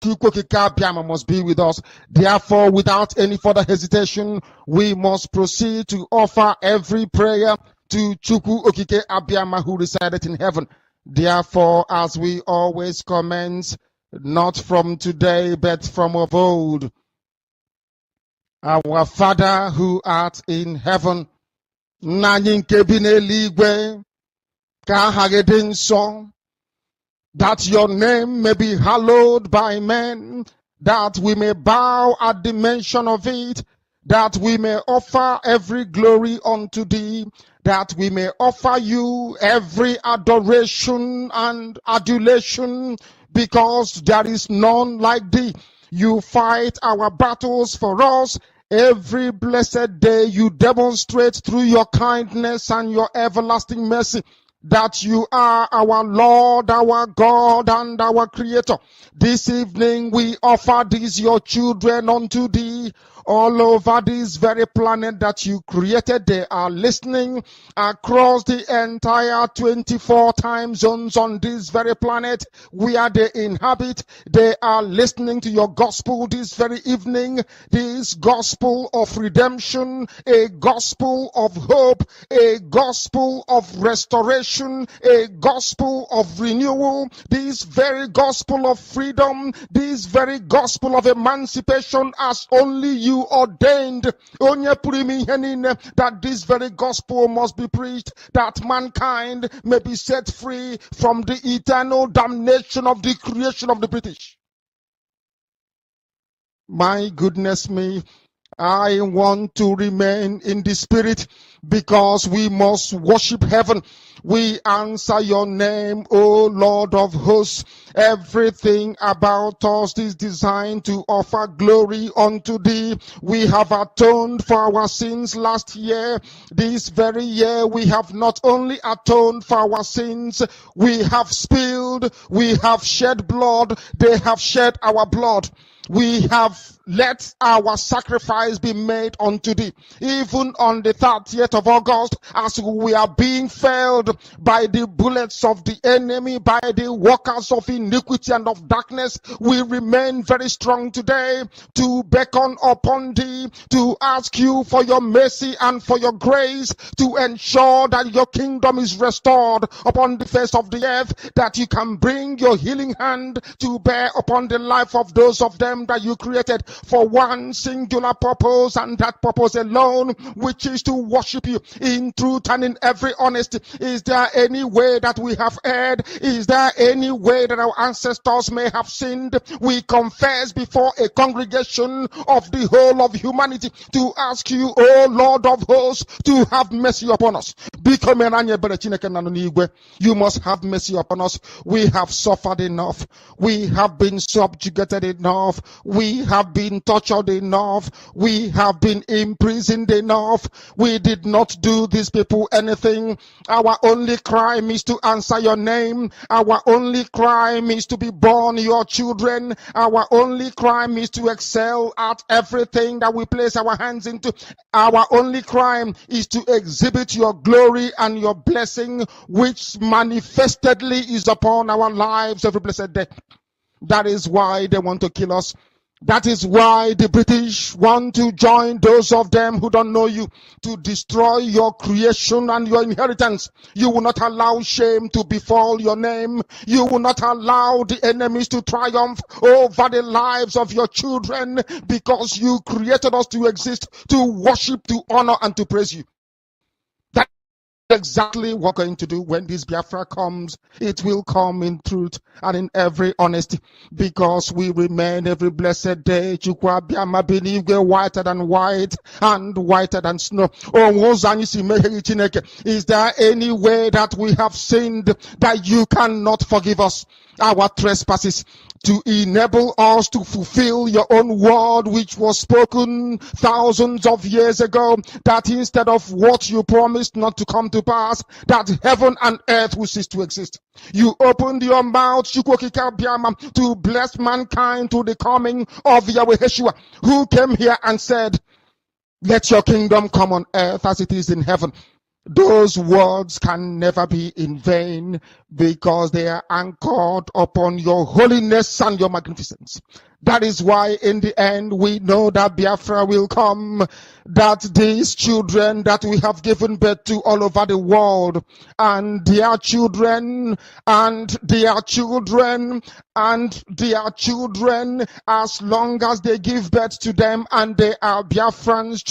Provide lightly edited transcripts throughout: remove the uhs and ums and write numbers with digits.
must be with us. Therefore, without any further hesitation, we must proceed to offer every prayer to Chukwu Okike Abiyama who resided in heaven. Therefore, as we always commence, not from today, but from of old, our Father who art in heaven, that your name may be hallowed by men, that we may bow at the mention of it, that we may offer every glory unto thee, that we may offer you every adoration and adulation, because there is none like thee. You fight our battles for us. Every blessed day you demonstrate through your kindness and your everlasting mercy that you are our Lord, our God, and our Creator. This evening we offer these your children unto thee. All over this very planet that you created, they are listening across the entire 24 time zones on this very planet where they inhabit. They are listening to your gospel this very evening, this gospel of redemption, a gospel of hope, a gospel of restoration, a gospel of renewal, this very gospel of freedom, this very gospel of emancipation as only you ordained that this very gospel must be preached, that mankind may be set free from the eternal damnation of the creation of the British. My goodness me, I want to remain in the spirit because we must worship heaven. We answer your name, O Lord of hosts. Everything about us is designed to offer glory unto thee. We have atoned for our sins last year. This very year we have not only atoned for our sins, we have spilled, we have shed blood, they have shed our blood. We have let our sacrifice be made unto thee. Even on the 30th of August, as we are being felled by the bullets of the enemy, by the workers of iniquity and of darkness, we remain very strong today to beckon upon thee, to ask you for your mercy and for your grace, to ensure that your kingdom is restored upon the face of the earth, that you can bring your healing hand to bear upon the life of those of them that you created for one singular purpose, and that purpose alone, which is to worship you in truth and in every honesty. Is there any way that we have erred? Is there any way that our ancestors may have sinned? We confess before a congregation of the whole of humanity to ask you, O Lord of hosts, to have mercy upon us. You must have mercy upon us. We have suffered enough. We have been subjugated enough. We have been tortured enough. We have been imprisoned enough. We did not do these people anything. Our only crime is to answer your name. Our only crime is to be born your children. Our only crime is to excel at everything that we place our hands into. Our only crime is to exhibit your glory and your blessing, which manifestedly is upon our lives every blessed day. That is why they want to kill us. That is why the British want to join those of them who don't know you to destroy your creation and your inheritance. You will not allow shame to befall your name. You will not allow the enemies to triumph over the lives of your children, because you created us to exist, to worship, to honor, and to praise you. Exactly what we're going to do when this Biafra comes. It will come in truth and in every honesty, because we remain every blessed day whiter than white and whiter than snow. Is there any way that we have sinned that you cannot forgive us our trespasses, to enable us to fulfill your own word, which was spoken thousands of years ago, that instead of what you promised not to come to pass, that heaven and earth will cease to exist? You opened your mouth to bless mankind to the coming of Yahweh Yeshua, who came here and said, let your kingdom come on earth as it is in heaven. Those words can never be in vain because they are anchored upon your holiness and your magnificence. That is why in the end we know that Biafra will come, that these children that we have given birth to all over the world, and their children, and their children, and their children, as long as they give birth to them and they are Biafrans,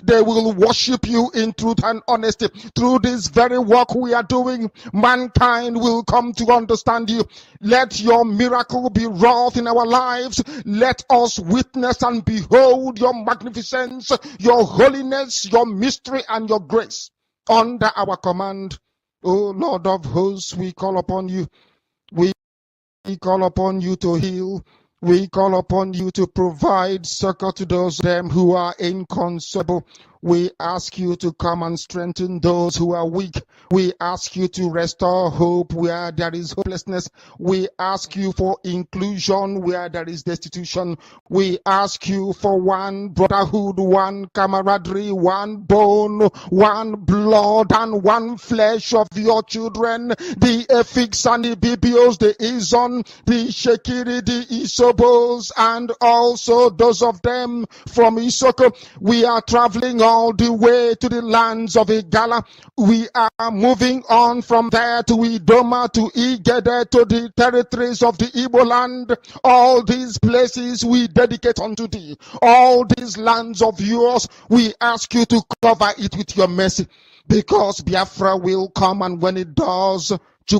they will worship you in truth and honesty. Through this very work we are doing, mankind will come to understand you. Let your miracle be wrought in our lives. Let us witness and behold your magnificence, your holiness, your mystery, and your grace under our command. O Lord of hosts, we call upon you. We call upon you to heal. We call upon you to provide succor to those them who are inconsolable. We ask you to come and strengthen those who are weak. We ask you to restore hope where there is hopelessness. We ask you for inclusion where there is destitution. We ask you for one brotherhood, one camaraderie, one bone, one blood, and one flesh of your children. The Efiks and the Bibios, the Izon, the Shekiri, the Isobos, and also those of them from Isoko. We are traveling all the way to the lands of Igala. We are moving on from there to Idoma, to Igede, to the territories of the Igbo land. All these places we dedicate unto thee. All these lands of yours, we ask you to cover it with your mercy, because Biafra will come, and when it does, we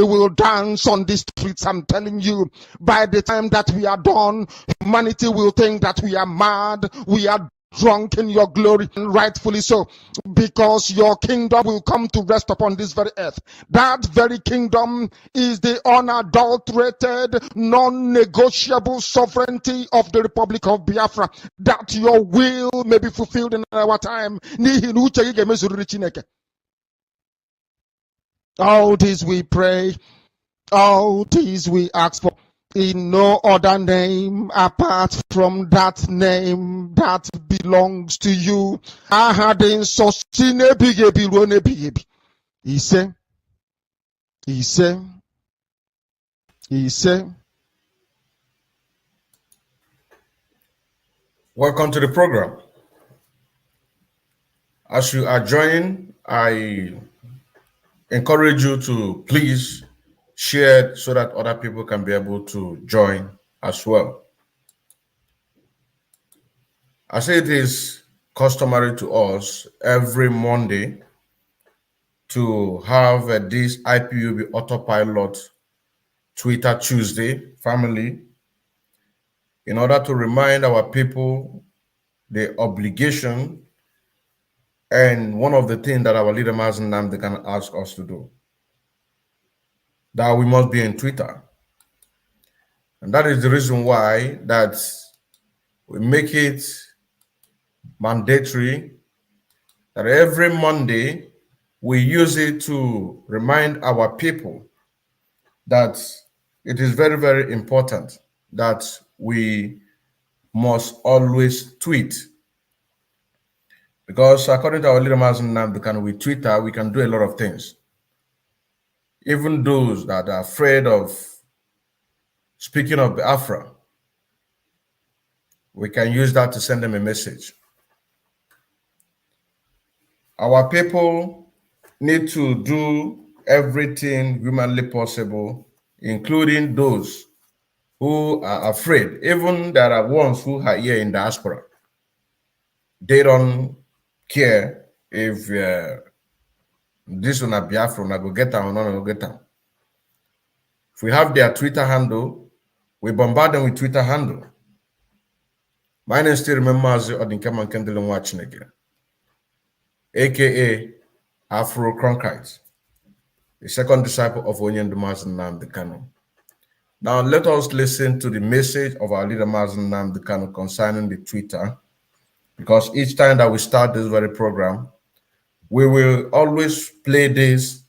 will dance on the streets. I'm telling you, by the time that we are done, humanity will think that we are mad, we are drunk in your glory, and rightfully so, because your kingdom will come to rest upon this very earth. That very kingdom is the unadulterated, non-negotiable sovereignty of the Republic of Biafra, that your will may be fulfilled in our time. All this we pray, all this we ask for, in no other name apart from that name that belongs to you. He said. Welcome to the program. As you are joining, I encourage you to please share so that other people can be able to join as well. I say it is customary to us every Monday to have this IPOB Autopilot Twitter Tuesday family, in order to remind our people the obligation and one of the things that our leader Mazen Namde can ask us to do, that we must be in Twitter. And that is the reason why that we make it mandatory that every Monday we use it to remind our people that it is very, very important that we must always tweet. Because according to our leader Mazen Namde, with Twitter, we can do a lot of things. Even those that are afraid of speaking of Biafra, we can use that to send them a message. Our people need to do everything humanly possible, including those who are afraid. Even there are ones who are here in diaspora. They don't care if this one a Biafran, I go get them or not, I go get them. If we have their Twitter handle, we bombard them with Twitter handle. My name still remembers Odinkeman Kendall watching again, aka Afro Cronkite, the second disciple of Onyen Mazen Namde Kanu. Now let us listen to the message of our leader Mazen Namde Kanu concerning the Twitter, because each time that we start this very program, we will always play this.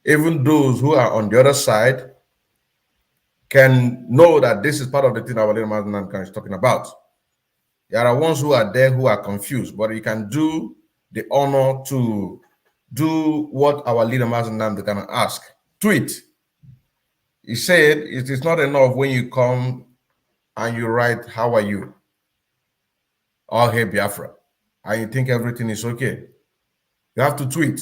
Even those who are on the other side can know that this is part of the thing our leader Mazen Namde Kanu is talking about. There are ones who are there who are confused, but you can do the honor to do what our leader Mazen Namde can ask. Tweet. He said it is not enough when you come and you write, "How are you?" or "Hey Biafra," and you think everything is okay. You have to tweet.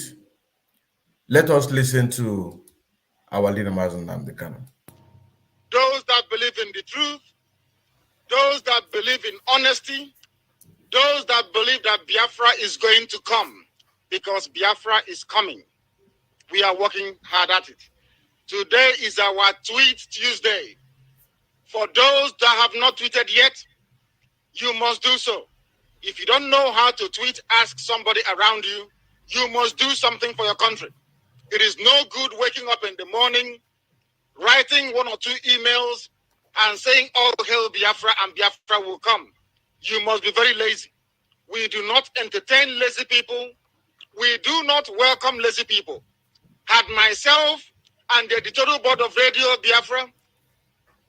Let us listen to our leader Mazen Namde Kanu. Those that believe in the truth, those that believe in honesty, those that believe that Biafra is going to come, because Biafra is coming. We are working hard at it. Today is our Tweet Tuesday. For those that have not tweeted yet, you must do so. If you don't know how to tweet, ask somebody around you. You must do something for your country. It is no good waking up in the morning, writing 1 or 2 emails and saying, "Oh, hail Biafra," and Biafra will come. You must be very lazy. We do not entertain lazy people. We do not welcome lazy people. Had myself and the editorial board of Radio Biafra,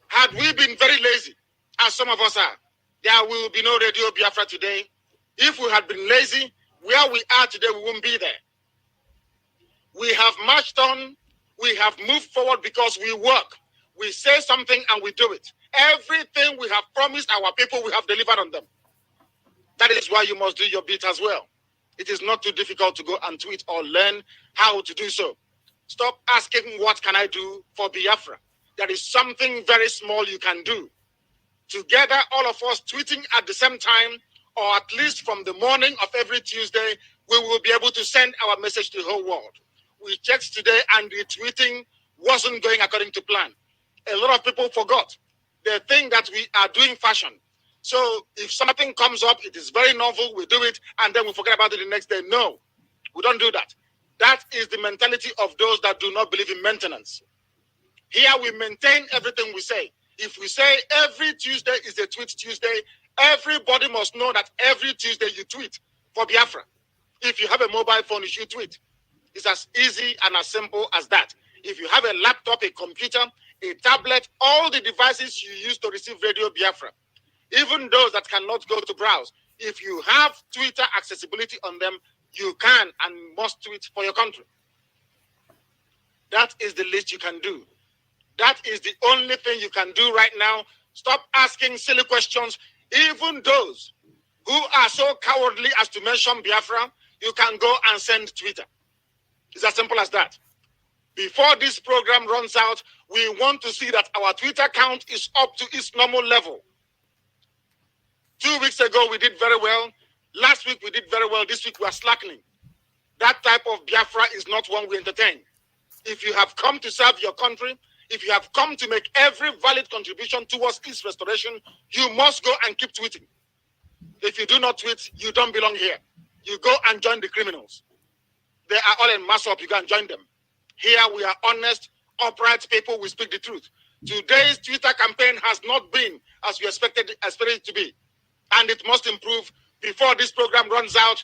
had we been very lazy, as some of us are, there will be no Radio Biafra today. If we had been lazy, where we are today, we won't be there. We have marched on, we have moved forward because we work. We say something and we do it. Everything we have promised our people, we have delivered on them. That is why you must do your bit as well. It is not too difficult to go and tweet or learn how to do so. Stop asking, "What can I do for Biafra?" There is something very small you can do. Together, all of us tweeting at the same time, or at least from the morning of every Tuesday, we will be able to send our message to the whole world. We checked today and the tweeting wasn't going according to plan. A lot of people forgot. They think that we are doing fashion. So if something comes up, it is very novel, we do it, and then we forget about it the next day. No, we don't do that. That is the mentality of those that do not believe in maintenance. Here we maintain everything we say. If we say every Tuesday is a Tweet Tuesday, everybody must know that every Tuesday you tweet for Biafra. If you have a mobile phone, you should tweet. It's as easy and as simple as that. If you have a laptop, a computer, a tablet, all the devices you use to receive Radio Biafra, even those that cannot go to browse, if you have Twitter accessibility on them, you can and must tweet for your country. That is the least you can do. That is the only thing you can do right now. Stop asking silly questions. Even those who are so cowardly as to mention Biafra, you can go and send Twitter. It's as simple as that. Before this program runs out, we want to see that our Twitter count is up to its normal level. 2 weeks ago, we did very well. Last week, we did very well. This week, we are slackening. That type of Biafra is not one we entertain. If you have come to serve your country, if you have come to make every valid contribution towards its restoration, you must go and keep tweeting. If you do not tweet, you don't belong here. You go and join the criminals. They are all in mass up. You go and join them. Here we are honest, upright people. We speak the truth. Today's Twitter campaign has not been as we expected it to be. And it must improve before this program runs out.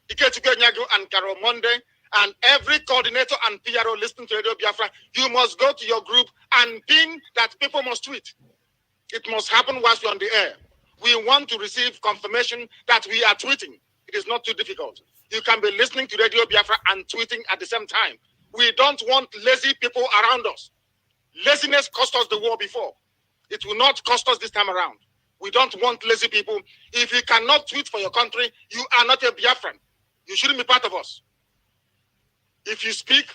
Ikechukwu Nyago and Carol Monday and every coordinator and PRO listening to Radio Biafra, you must go to your group and pin that people must tweet. It must happen whilst we're on the air. We want to receive confirmation that we are tweeting. It is not too difficult. You can be listening to Radio Biafra and tweeting at the same time. We don't want lazy people around us. Laziness cost us the war before. It will not cost us this time around. We don't want lazy people. If you cannot tweet for your country, you are not a Biafran. You shouldn't be part of us. If you speak,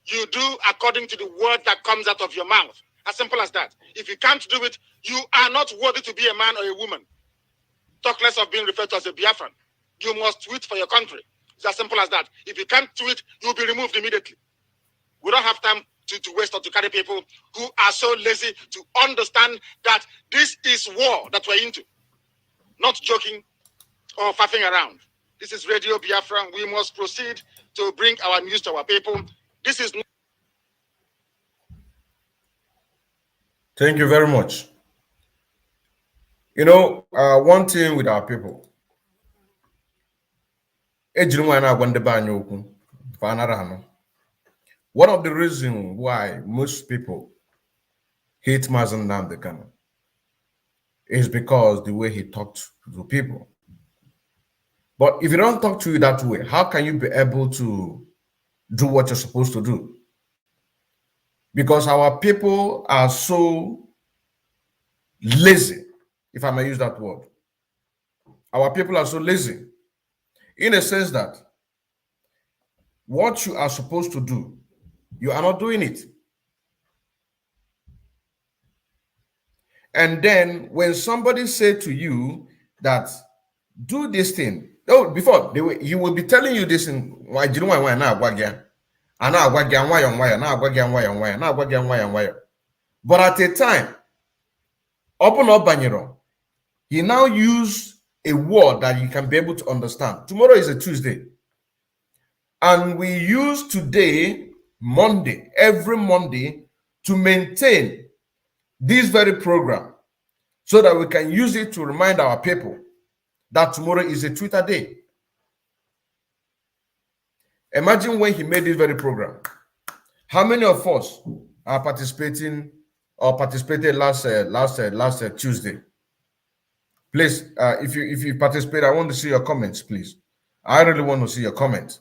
you do according to the word that comes out of your mouth. As simple as that. If you can't do it, you are not worthy to be a man or a woman. Talk less of being referred to as a Biafran. You must tweet for your country. It's as simple as that. If you can't tweet, you'll be removed immediately. We don't have time to waste or to carry people who are so lazy to understand that this is war that we're into. Not joking or faffing around. This is Radio Biafra. We must proceed to bring our news to our people. This is... Thank you very much. You know, one thing with our people, one of the reasons why most people hate Mazen Nnamdi Kanu is because the way he talked to people. But if you don't talk to you that way, how can you be able to do what you're supposed to do? Because our people are so lazy, if I may use that word. Our people are so lazy in a sense that what you are supposed to do, you are not doing it. And then when somebody say to you that do this thing, oh, before he will be telling you this in why do you know why now but at a time, open up Banyero, he now use a word that you can be able to understand. Tomorrow is a Tuesday. And we use today, Monday, every Monday, to maintain this very program so that we can use it to remind our people that tomorrow is a Twitter day. Imagine when he made this very program. How many of us are participating or participated last Tuesday? Please, if you participate, I want to see your comments, please. I really want to see your comment.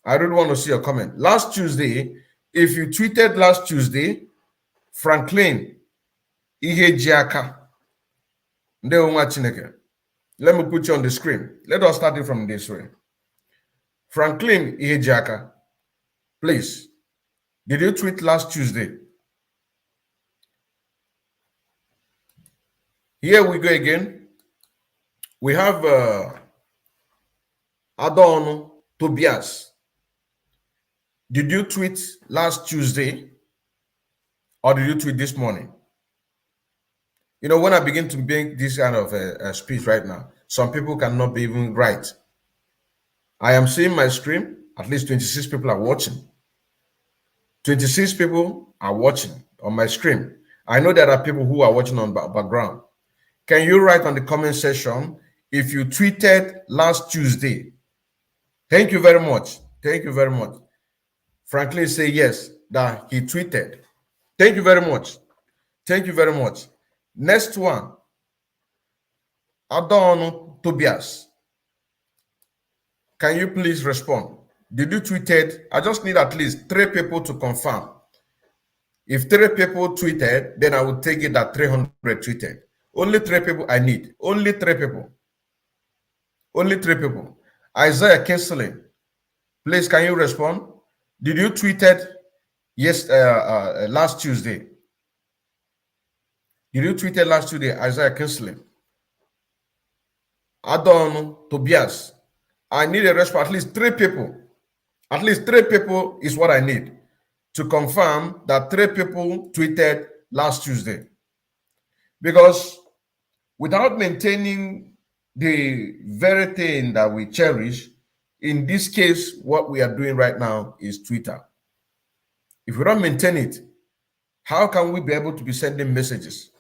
I really want to see your comment. Last Tuesday, if you tweeted last Tuesday, Franklin Ihejiaka. Let me put you on the screen. Let us start it from this way. Franklin Ihejiaka, please. Did you tweet last Tuesday? Here we go again. We have Adon Tobias. Did you tweet last Tuesday or did you tweet this morning? You know, when I begin to make this kind of a speech right now, some people cannot be even right. I am seeing my screen. At least 26 people are watching. 26 people are watching on my screen. I know there are people who are watching on background. Can you write on the comment section if you tweeted last Tuesday? Thank you very much. Thank you very much. Franklin say yes, that he tweeted. Thank you very much. Thank you very much. Next one. Adon Tobias. Can you please respond? Did you tweeted? I just need at least 3 people to confirm. If 3 people tweeted, then I will take it that 300 tweeted. Only 3 people I need. Only 3 people. Only 3 people. Isaiah Kinsley, please can you respond? Did you tweeted last Tuesday? Did you tweeted last Tuesday, Isaiah Kinsley? Adon Tobias. I need a response. At least 3 people. At least 3 people is what I need to confirm that 3 people tweeted last Tuesday. Because without maintaining the very thing that we cherish, in this case, what we are doing right now is Twitter. If we don't maintain it, how can we be able to be sending messages?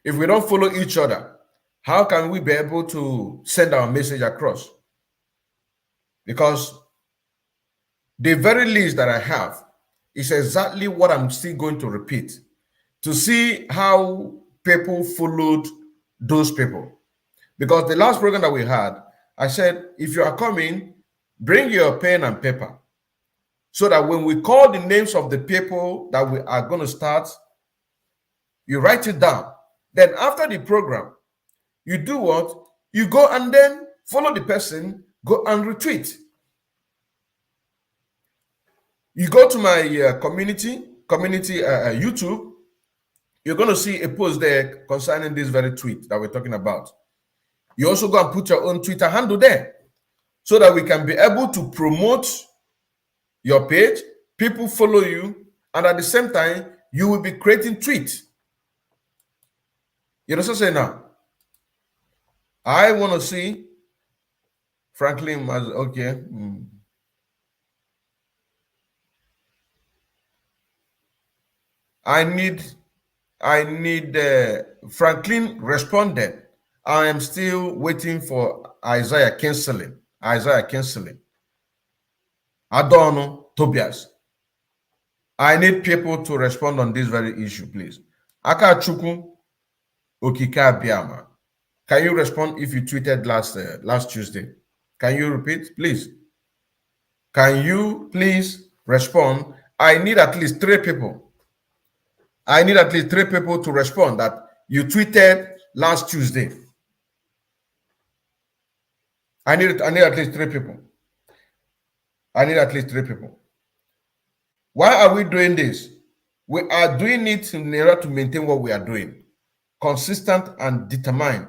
If we don't follow each other, how can we be able to send our message across? Because the very list that I have is exactly what I'm still going to repeat to see how people followed those people. Because the last program that we had, I said, if you are coming, bring your pen and paper so that when we call the names of the people that we are going to start, you write it down. Then after the program, you do what? You go and then follow the person, go and retweet. You go to my community YouTube, you're going to see a post there concerning this very tweet that we're talking about. You also go and put your own Twitter handle there so that we can be able to promote your page, people follow you, and at the same time, you will be creating tweets. You know what I'm saying now? I want to see Franklin as okay. I need Franklin responded. I am still waiting for Isaiah canceling. Adorno Tobias. I need people to respond on this very issue, please. Akachukwu Okike Abiama. Can you respond if you tweeted last Tuesday? Can you repeat, please? Can you please respond? I need at least 3 people. I need at least 3 people to respond that you tweeted last Tuesday. I need at least 3 people. I need at least 3 people. Why are we doing this? We are doing it in order to maintain what we are doing. Consistent and determined.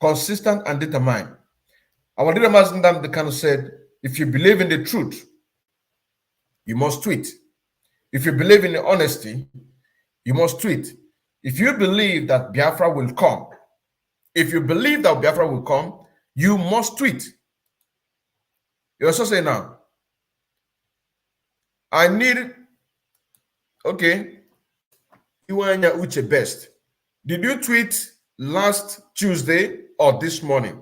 Consistent and determined. Our leader Mazindam Dekano said, if you believe in the truth, you must tweet. If you believe in the honesty, you must tweet. If you believe that Biafra will come, if you believe that Biafra will come, you must tweet. You also say now, I need, okay, Iwanya Uche best. Did you tweet last Tuesday or this morning?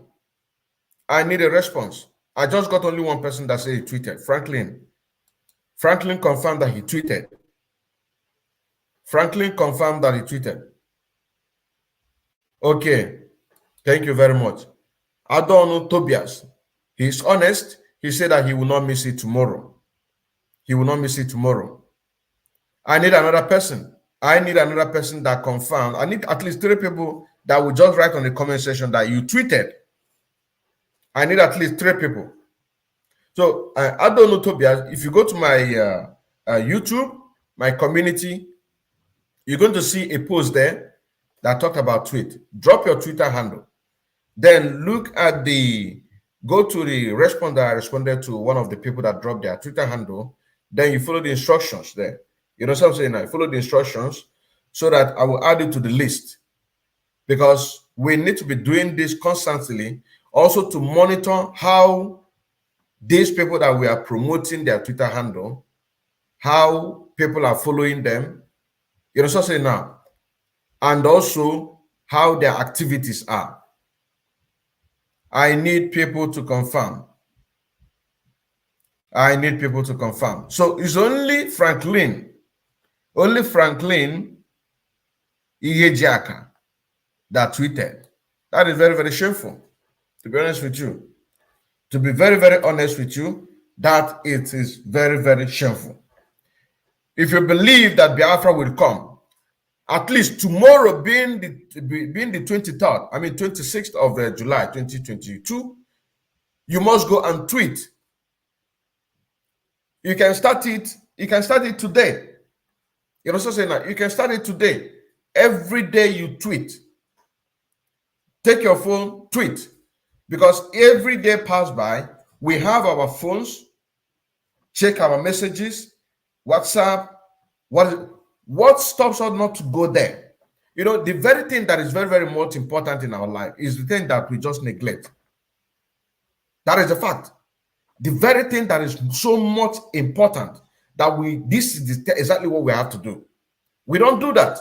I need a response. I just got only one person that said he tweeted. Franklin. Franklin confirmed that he tweeted. Franklin confirmed that he tweeted. Okay. Thank you very much. Adonu Tobias. He's honest. He said that he will not miss it tomorrow. He will not miss it tomorrow. I need another person. I need another person that confirmed. I need at least 3 people that will just write on the comment section that you tweeted. I need at least 3 people. So I don't know, Tobias. If you go to my YouTube, my community, you're going to see a post there that talked about tweet. Drop your Twitter handle. Then look at go to the response that I responded to one of the people that dropped their Twitter handle. Then you follow the instructions there. You know what I'm saying? I follow the instructions so that I will add it to the list. Because we need to be doing this constantly, also to monitor how these people that we are promoting their Twitter handle, how people are following them, you know what I'm saying now, and also how their activities are. I need people to confirm. I need people to confirm. So it's only Franklin Iyejaka that tweeted. That is very, very shameful, to be honest with you. To be very, very honest with you, that it is very, very shameful. If you believe that Biafra will come, at least tomorrow being the 23rd, I mean 26th of July 2022, you must go and tweet. You can start it. You can start it today. You're also saying that you can start it today. Every day you tweet. Take your phone, tweet. Because every day pass by, we have our phones, check our messages, WhatsApp. What stops us not to go there? You know, the very thing that is very, very much important in our life is the thing that we just neglect. That is a fact. The very thing that is so much important that this is exactly what we have to do. We don't do that.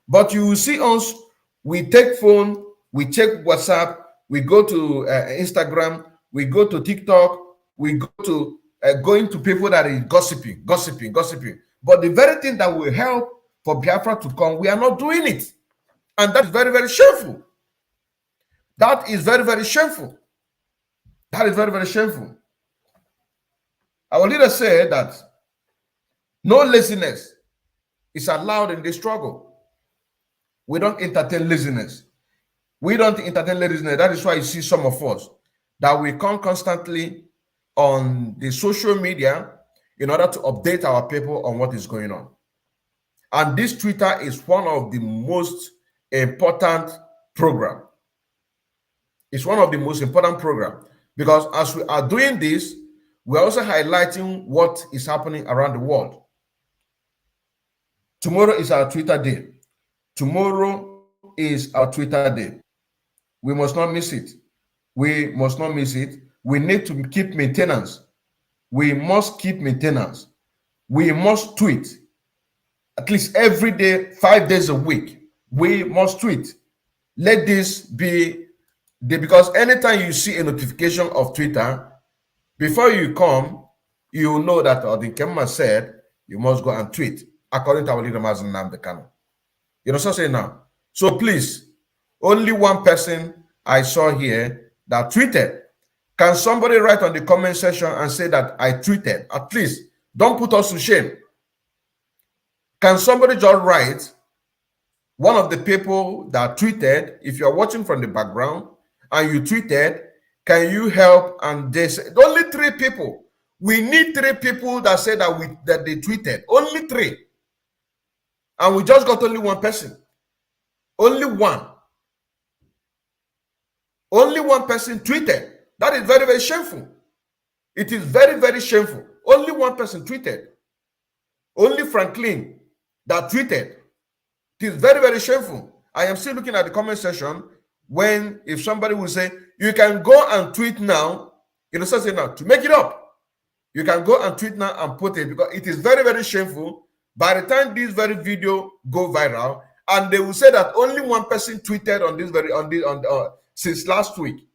But you will see us, we take phone, we check WhatsApp, we go to Instagram, we go to TikTok, we go to going to people that is gossiping. But the very thing that will help for Biafra to come, we are not doing it. And that is very, very shameful. That is very, very shameful. That is very, very shameful. Our leader said that no laziness is allowed in this struggle. We don't entertain laziness. We don't entertain laziness. That is why you see some of us that we come constantly on the social media in order to update our people on what is going on. And this Twitter is one of the most important programs. It's one of the most important programs because as we are doing this, we're also highlighting what is happening around the world. Tomorrow is our Twitter day. Tomorrow is our Twitter day. We must not miss it. We must not miss it. We need to keep maintenance. We must keep maintenance. We must tweet at least every day, 5 days a week. We must tweet. Let this be because anytime you see a notification of Twitter, before you come, you know that the Kemma said you must go and tweet according to our leader Mazen Namdekano. You know what I'm saying now? So please, only one person I saw here that tweeted. Can somebody write on the comment section and say that I tweeted? At least don't put us to shame. Can somebody just write one of the people that tweeted? If you're watching from the background and you tweeted, can you help? And they said only 3 people. We need 3 people that say that they tweeted. Only 3. And we just got only 1 person. Only 1. Only 1 person tweeted. That is very, very shameful. It is very, very shameful. Only 1 person tweeted. Only Franklin that tweeted. It is very, very shameful. I am still looking at the comment section when if somebody will say, you can go and tweet now, say now, to make it up. You can go and tweet now and put it because it is very, very shameful. By the time this very video go viral, and they will say that only 1 person tweeted on this since last week.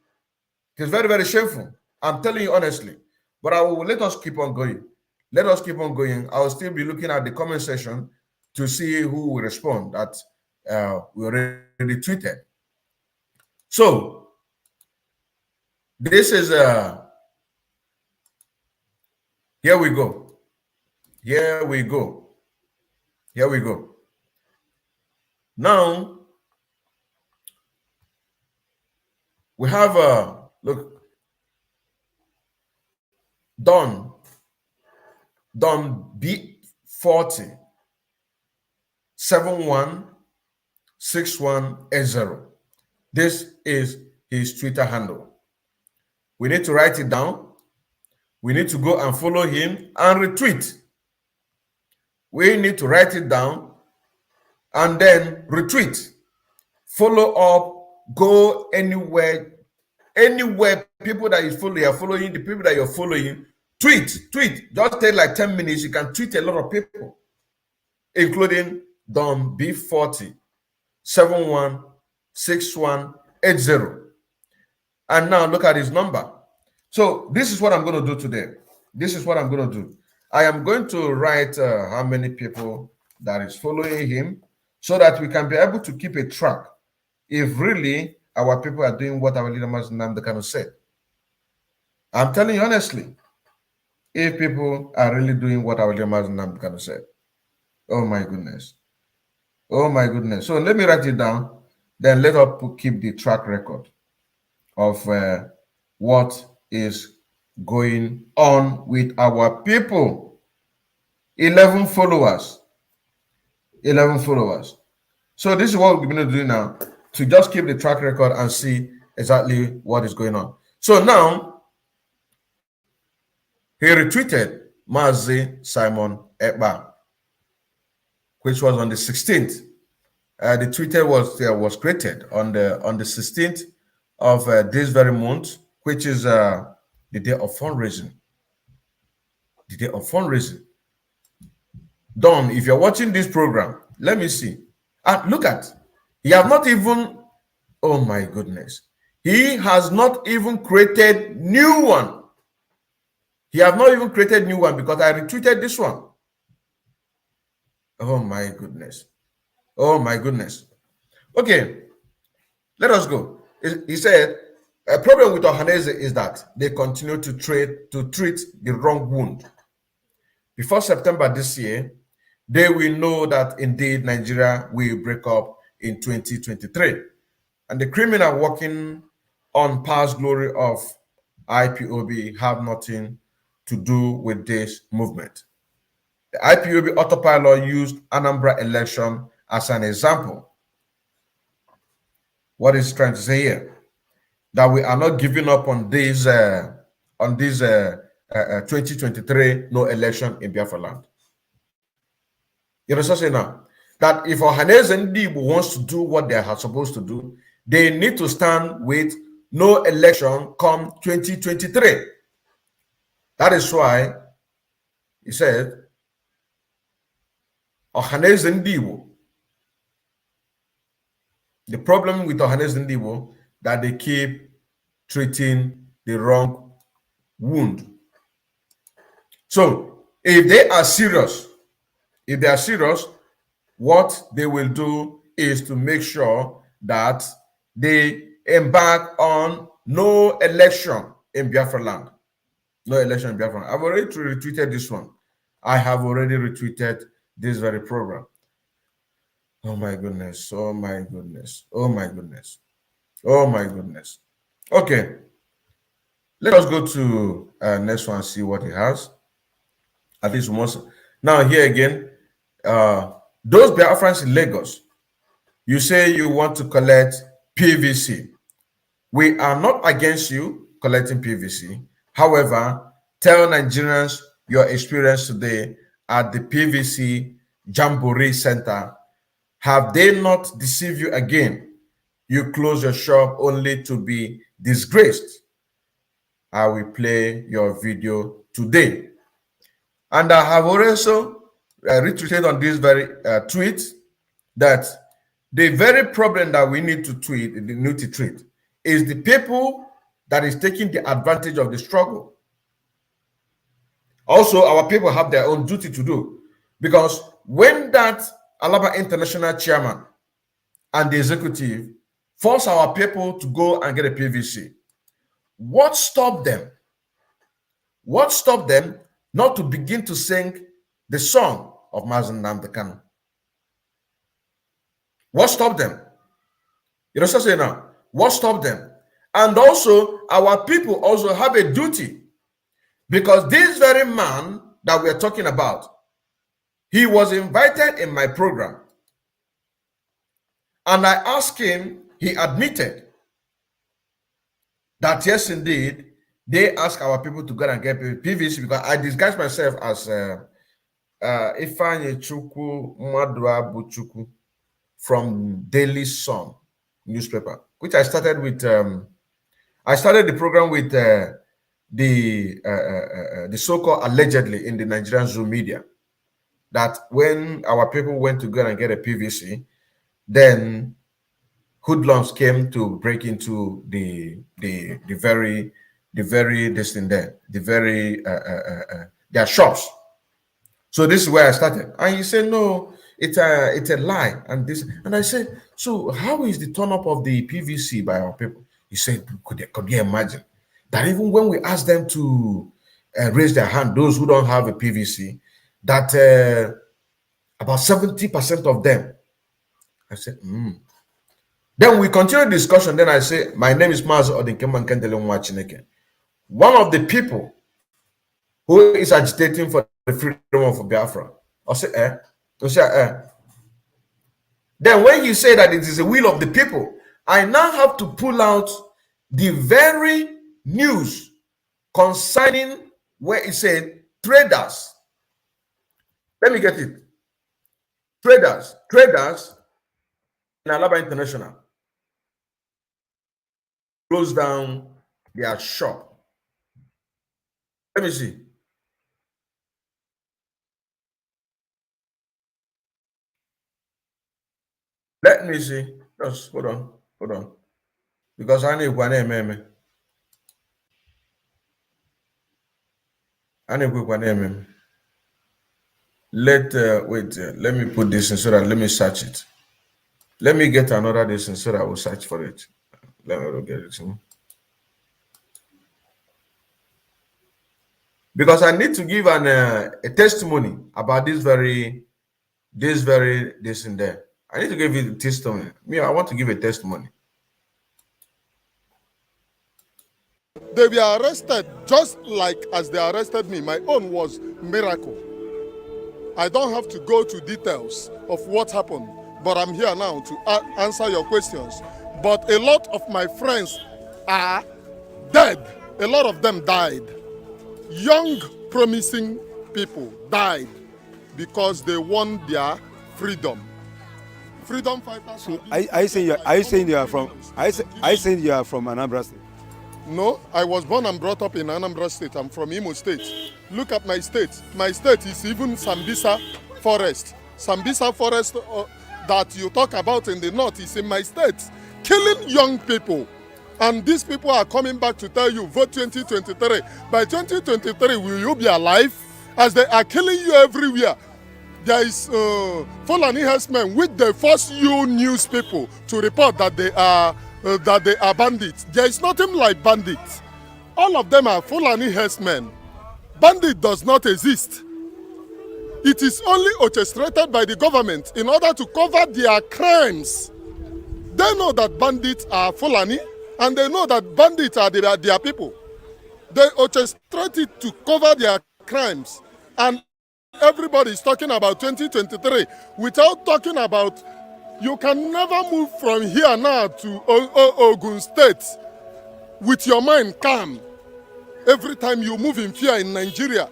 It is very, very shameful. I'm telling you honestly. But I will let us keep on going. Let us keep on going. I will still be looking at the comment section to see who will respond that we already tweeted. So this is here we go. Here we go. Here we go. Now we have look, Don B40 716180. This is his Twitter handle. We need to write it down. We need to go and follow him and retweet. We need to write it down and then retweet. Follow up, go anywhere people that you are following, the people that you're following, tweet. Just take like 10 minutes. You can tweet a lot of people, including Don B40 716180. And now look at his number. So this is what I'm going to do today. This is what I'm going to do. I am going to write how many people that is following him so that we can be able to keep a track if really our people are doing what our leader Mazi Nnamdi Kanu said. I'm telling you honestly, if people are really doing what our leader Mazi Nnamdi Kanu said. Oh my goodness. Oh my goodness. So let me write it down. Then let us keep the track record of what is going on with our people. 11 followers. 11 followers. So this is what we're going to do now, to just keep the track record and see exactly what is going on. So now, he retweeted Mazi Simon Ekpa, which was on the 16th. The Twitter was created on the 16th of this very month, which is the day of fundraising. The day of fundraising. Don, if you're watching this program, let me see. Look at, he has not even, oh my goodness. He has not even created new one. He has not even created new one because I retweeted this one. Oh my goodness. Oh my goodness. Okay, let us go. He said, a problem with Ohaneze is that they continue to treat the wrong wound. Before September this year, they will know that indeed Nigeria will break up in 2023. And the criminal working on past glory of IPOB have nothing to do with this movement. The IPOB Autopilot used Anambra election as an example. What is trying to say here? That we are not giving up on this 2023 no election in Biafraland. You know what I'm saying now? That if Ohaneze and Igbo wants to do what they are supposed to do, they need to stand with no election come 2023. That is why he said, Ohaneze and Igbo. The problem with Ohaneze and Igbo that they keep treating the wrong wound. So if they are serious, what they will do is to make sure that they embark on no election in Biafraland. No election in Biafraland. I've already retweeted this one. I have already retweeted this very program. Oh my goodness. Oh my goodness. Oh my goodness. Oh my goodness. Okay. Let us go to next one and see what he has. At least once. Now here again, those Biafrans in Lagos, you say you want to collect PVC. We are not against you collecting PVC. However, tell Nigerians your experience today at the PVC Jamboree Center. Have they not deceived you again? You close your shop only to be disgraced. I will play your video today. And I have also retweeted on this very tweet that the very problem that we need to treat is the people that is taking the advantage of the struggle. Also, our people have their own duty to do, because when that Alaba International chairman and the executive force our people to go and get a PVC, what stopped them? What stopped them not to begin to sing the song of Mazen Nnamdi Kanu? What stopped them? You know what I'm saying now? What stopped them? And also, our people also have a duty, because this very man that we're talking about, he was invited in my program. And I asked him, he admitted that yes, indeed, they ask our people to go and get PVC, because I disguised myself as Ifeanyi Chukwu Mmadụ Abuchukwu from Daily Sun newspaper, which I started with. I started the program with the so-called allegedly in the Nigerian Zoom media, that when our people went to go and get a PVC, then hoodlums came to break into the very this thing there, their shops. So this is where I started, and he said, no, it's a lie, and this, and I said, so how is the turn up of the PVC by our people? He said, could you imagine that even when we ask them to raise their hand, those who don't have a PVC, that about 70% of them. I said, Then we continue discussion. Then I say, my name is Maz Odinkeman Kendele Mwachineke. One of the people who is agitating for the freedom of Biafra. I say, I say, Then when you say that it is the will of the people, I now have to pull out the very news concerning where it said traders. Let me get it. Traders in Alaba International closed down their shop. Let me see. Let me see. Just hold on. Because I need one name. Let me put this in so that let me search it. Let me get another this so that I will search for it. Let me get it. Because I need to give a testimony about this in there. I need to give you the testimony. I want to give a testimony. They were arrested just like as they arrested me. My own was miracle. I don't have to go to details of what happened, but I'm here now to answer your questions. But a lot of my friends are dead. A lot of them died. Young, promising people died because they won their freedom. Freedom fighters. So I saying you are from Anambra State? No, I was born and brought up in Anambra State. I'm from Imo State. Look at my state. My state is even Sambisa Forest. Sambisa Forest that you talk about in the north is in my state. Killing young people. And these people are coming back to tell you, vote 2023. By 2023, will you be alive? As they are killing you everywhere. There is Fulani herdsmen which they force you news people to report that they are that they are bandits. There is nothing like bandits. All of them are Fulani herdsmen. Bandit does not exist. It is only orchestrated by the government in order to cover their crimes. They know that bandits are Fulani, and they know that bandits are their people. They orchestrate it to cover their crimes. And everybody is talking about 2023 without talking about, you can never move from here now to Ogun State with your mind calm. Every time you move in fear in Nigeria,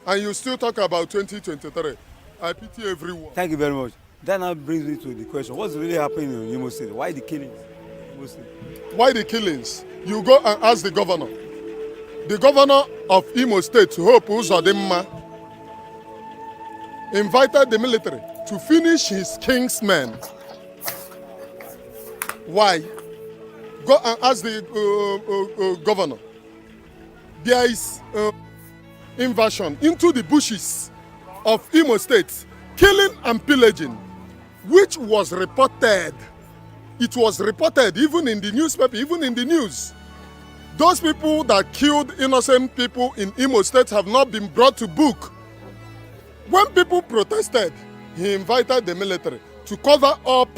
and you still talk about 2023. I pity everyone. Thank you very much. That now brings me to the question: what's really happening in Imo State? Why the killings? Why the killings? You go and ask the governor. The governor of Imo State, Hope Uzodimma, invited the military to finish his king's men. Why? Go and ask the governor. There is invasion into the bushes of Imo State, killing and pillaging, which was reported. It was reported even in the newspaper, even in the news. Those people that killed innocent people in Imo State have not been brought to book. When people protested, he invited the military to cover up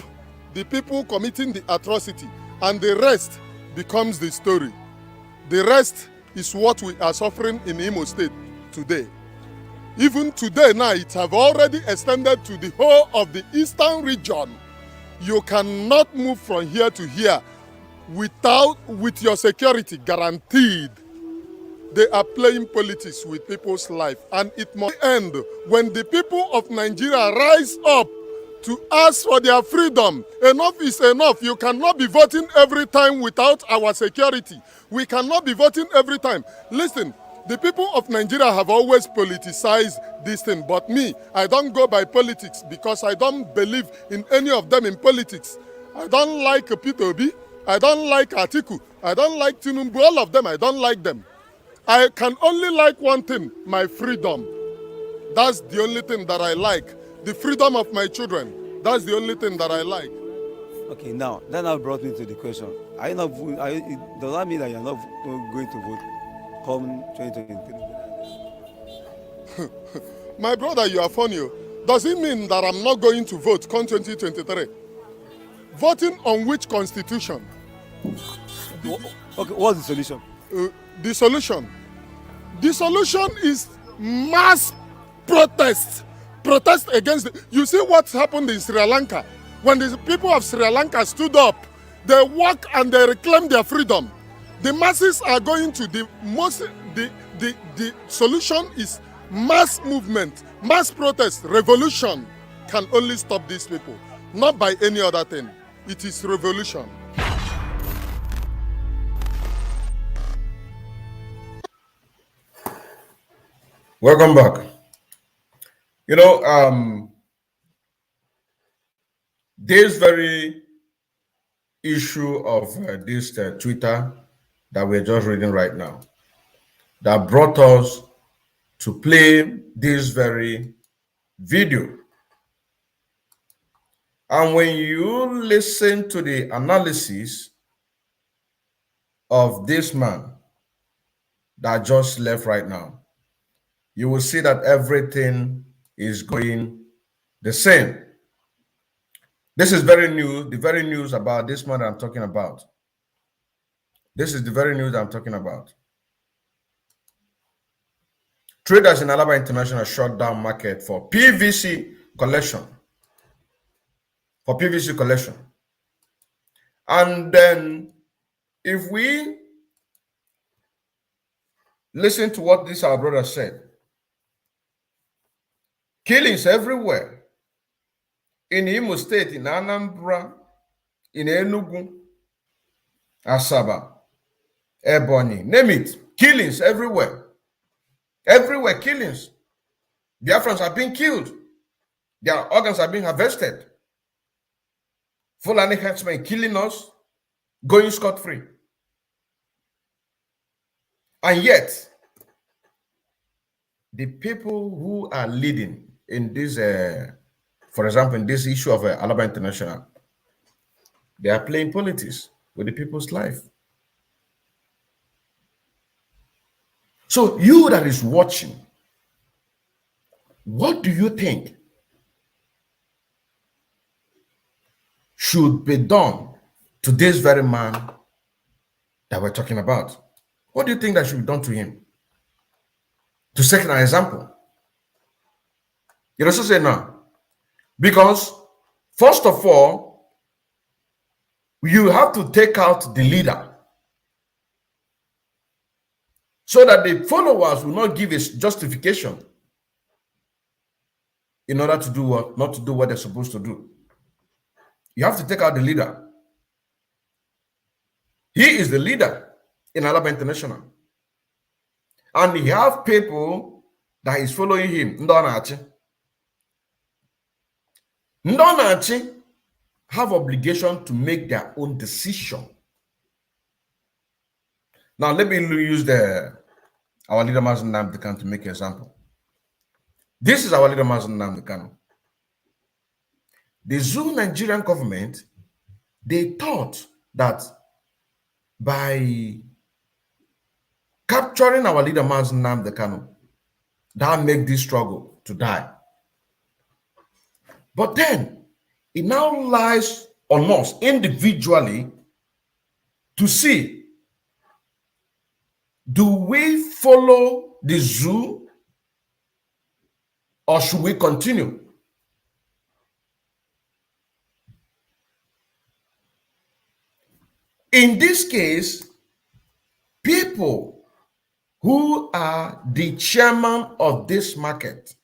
the people committing the atrocity, and the rest becomes the story. The rest is what we are suffering in Imo State today. Even today now, it have already extended to the whole of the eastern region. You cannot move from here to here with your security guaranteed. They are playing politics with people's life, and it must end when the people of Nigeria rise up to ask for their freedom. Enough is enough. You cannot be voting every time without our security. We cannot be voting every time. Listen, the people of Nigeria have always politicized this thing, but me, I don't go by politics because I don't believe in any of them in politics. I don't like IPOB, I don't like Atiku, I don't like Tinubu, all of them, I don't like them. I can only like one thing, my freedom. That's the only thing that I like. The freedom of my children. That's the only thing that I like. Okay, now that now brought me to the question: are you not? Does that mean that you're not going to vote come 2023? My brother, you are funny. Does it mean that I'm not going to vote come 2023? Voting on which constitution? Okay, what's the solution? The solution is mass protest. Protest against you see what happened in Sri Lanka. When the people of Sri Lanka stood up, they walked and they reclaimed their freedom. The masses are going to the solution is mass movement, mass protest. Revolution can only stop these people, not by any other thing. It is revolution. Welcome back. You know, this very issue of this Twitter that we're just reading right now, that brought us to play this very video. And when you listen to the analysis of this man that just left right now, you will see that everything is going the same. This is very new, the very news about this man that I'm talking about. This is the very news that I'm talking about. Traders in Alaba International shut down market for PVC collection. For PVC collection. And then if we listen to what this our brother said, killings everywhere. In Imo State, in Anambra, in Enugu, Asaba, Ebonyi, name it. Killings everywhere. Everywhere, killings. Biafrans are being killed. Their organs are being harvested. Fulani herdsmen killing us, going scot-free. And yet, the people who are leading in this, for example, in this issue of Alaba International, they are playing politics. with the people's life. So you that is watching, what do you think should be done to this very man that we're talking about? What do you think that should be done to him? To set an example. You also say no. Because first of all, you have to take out the leader so that the followers will not give a justification in order to do what, not to do what they're supposed to do. You have to take out the leader. He is the leader in Alaba International. And he have people that is following him. Ndonachi have obligation to make their own decision. Now let me use our leader Mazen Nnamdi Kanu to make an example. This is our leader Mazen Nnamdi Kanu. The Zoo Nigerian government, they thought that by capturing our leader Mazen Nnamdi Kanu, that make this struggle to die. But then it now lies on us individually to see, do we follow the zoo or should we continue? In this case, people who are the chairman of this market,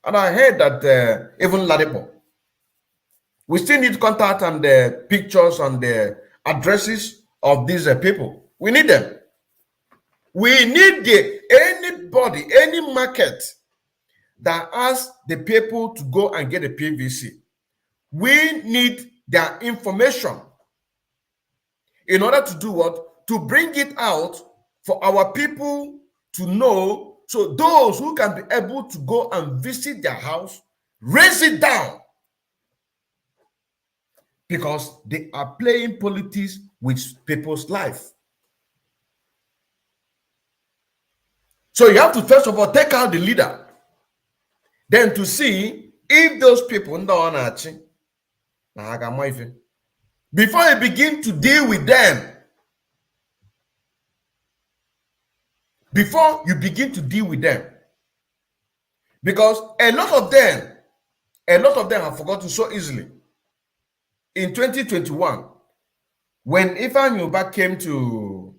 and I heard that even Ladipo, we still need contact and the pictures and the addresses of these people. We need them. We need anybody, any market that asks the people to go and get a PVC. We need their information in order to do what? To bring it out for our people to know, so those who can be able to go and visit their house, raise it down. Because they are playing politics with people's life. So you have to first of all take out the leader. Then to see if those people before you begin to deal with them. Before you begin to deal with them. Because a lot of them have forgotten so easily. In 2021, when Ifan Yuba came to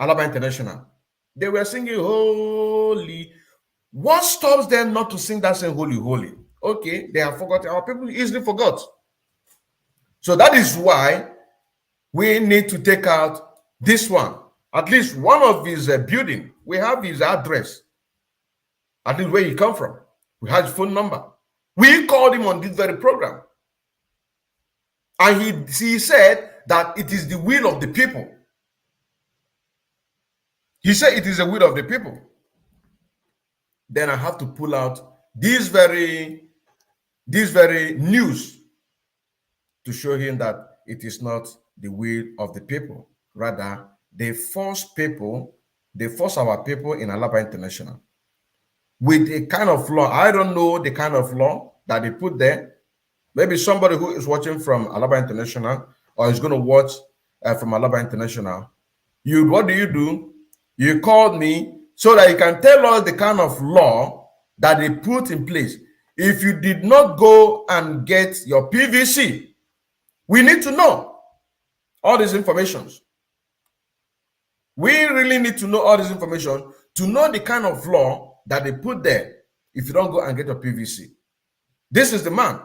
Alaba International, they were singing holy. What stops them not to sing that same holy, holy? Okay, they have forgotten. Our people easily forgot. So that is why we need to take out this one. At least one of his building. We have his address. At least where he come from. We have his phone number. We called him on this very program. And he said that it is the will of the people. He said it is the will of the people. Then I have to pull out this very news to show him that it is not the will of the people. Rather, they force our people in Alaba International with a kind of law. I don't know the kind of law that they put there. Maybe somebody who is watching from Alaba International or is going to watch from Alaba International. What do? You called me so that you can tell us the kind of law that they put in place. If you did not go and get your PVC, we need to know all these informations. We really need to know all this information to know the kind of law that they put there if you don't go and get your PVC. This is the man.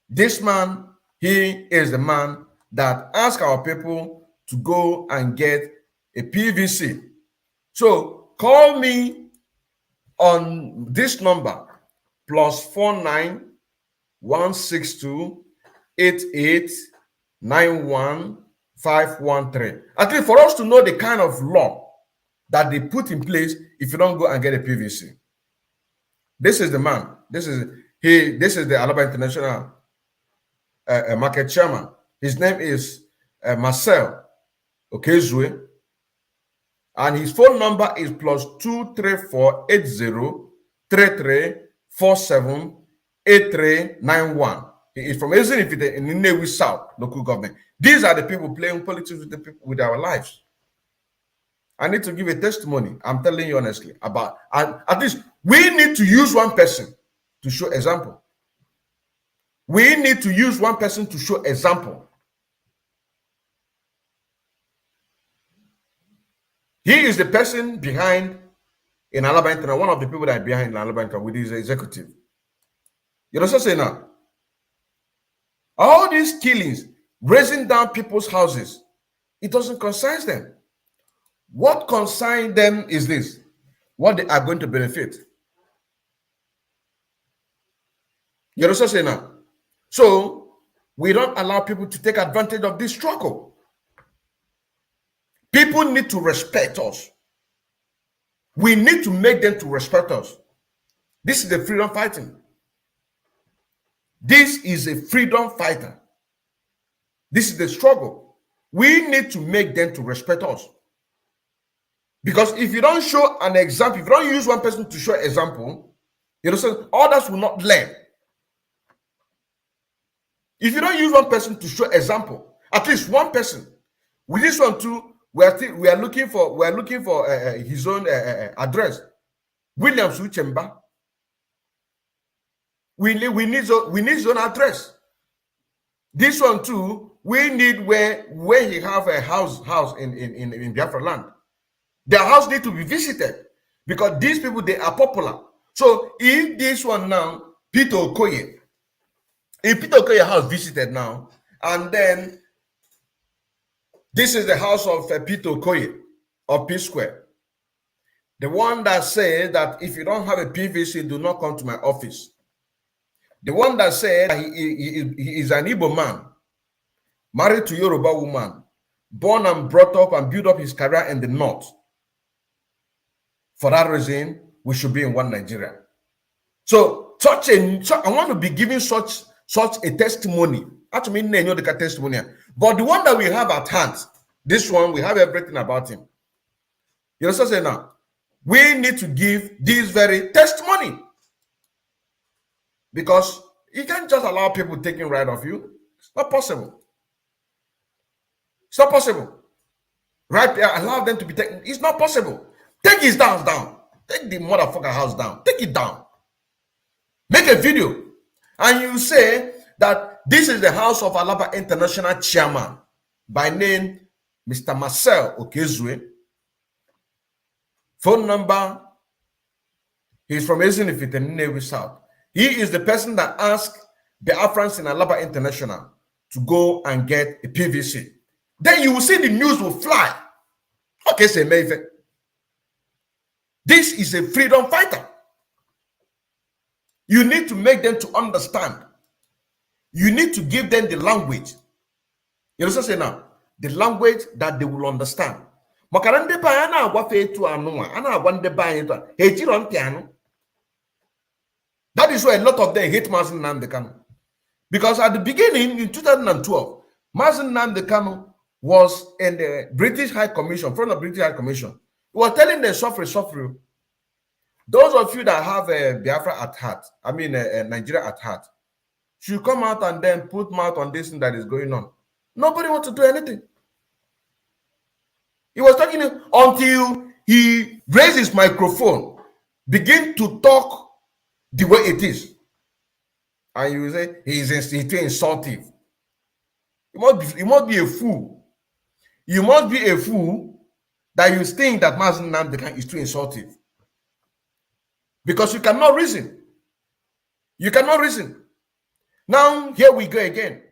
This man, he is the man that asked our people to go and get a PVC. So call me on this number, +49 162 88 91 513. At least for us to know the kind of law that they put in place if you don't go and get a PVC. This is the man. This is the Alaba International market chairman. His name is Marcel Okezue, and his phone number is +2348033478391. He is from Ezinifite in Nnewi South local government. These are the people playing politics with the people, with our lives. I need to give a testimony. I'm telling you honestly about, at least we need to use one person to show example. We need to use one person to show example. He is the person behind in Alabama, one of the people that are behind in Alabama with his executive. You know what I'm saying now? All these killings, raising down people's houses, it doesn't concern them. What concerns them is this: what they are going to benefit. You know what I'm saying now? So we don't allow people to take advantage of this struggle. People need to respect us. We need to make them to respect us. This is the freedom fighting. This is a freedom fighter. This is the struggle. We need to make them to respect us. Because if you don't show an example, if you don't use one person to show example, you know, so others will not learn. If you don't use one person to show example, at least one person, with this one too, we are looking for his own address. William Suchemba. We need his own address. This one too, we need where he have a house in Biafraland. Their house need to be visited because these people, they are popular. So if this one now, Peter Okoye, if Peter Okoye house visited now, and then this is the house of Peter Okoye of P Square, the one that said that if you don't have a PVC, do not come to my office. The one that said he is an Igbo man, married to Yoruba woman, born and brought up and built up his career in the north. For that reason, we should be in one Nigeria. So I want to be giving such a testimony. Actually, the testimony. But the one that we have at hand, this one, we have everything about him. You know what I'm saying now? We need to give this very testimony. Because you can't just allow people taking right of you. It's not possible. It's not possible. Right there, allow them to be taken. It's not possible. Take his house down. Take the motherfucker house down. Take it down. Make a video. And you say that this is the house of Alaba International Chairman by name Mr. Marcel Okezue. Phone number, he's from Ezinifite in Nnewi South. He is the person that asked the Biafrans in Alaba International to go and get a PVC. Then you will see the news will fly. Okay, say Mayfair. This is a freedom fighter. You need to make them to understand. You need to give them the language. You know what I'm saying now? The language that they will understand. That is why a lot of them hate Mazen Nnamdi Kanu. Because at the beginning, in 2012, Mazen Nnamdi Kanu was in the British High Commission, front of British High Commission. He was telling them, suffer. Those of you that have a Biafra at heart, I mean Nigeria at heart, should come out and then put mouth on this thing that is going on. Nobody wants to do anything. He was talking until he raised his microphone, begin to talk the way it is. And you say he's insultive. You must be a fool. You must be a fool that you think that Mazen Nnamdi Kanu is too insultive. Because you cannot reason. You cannot reason. Now, here we go again.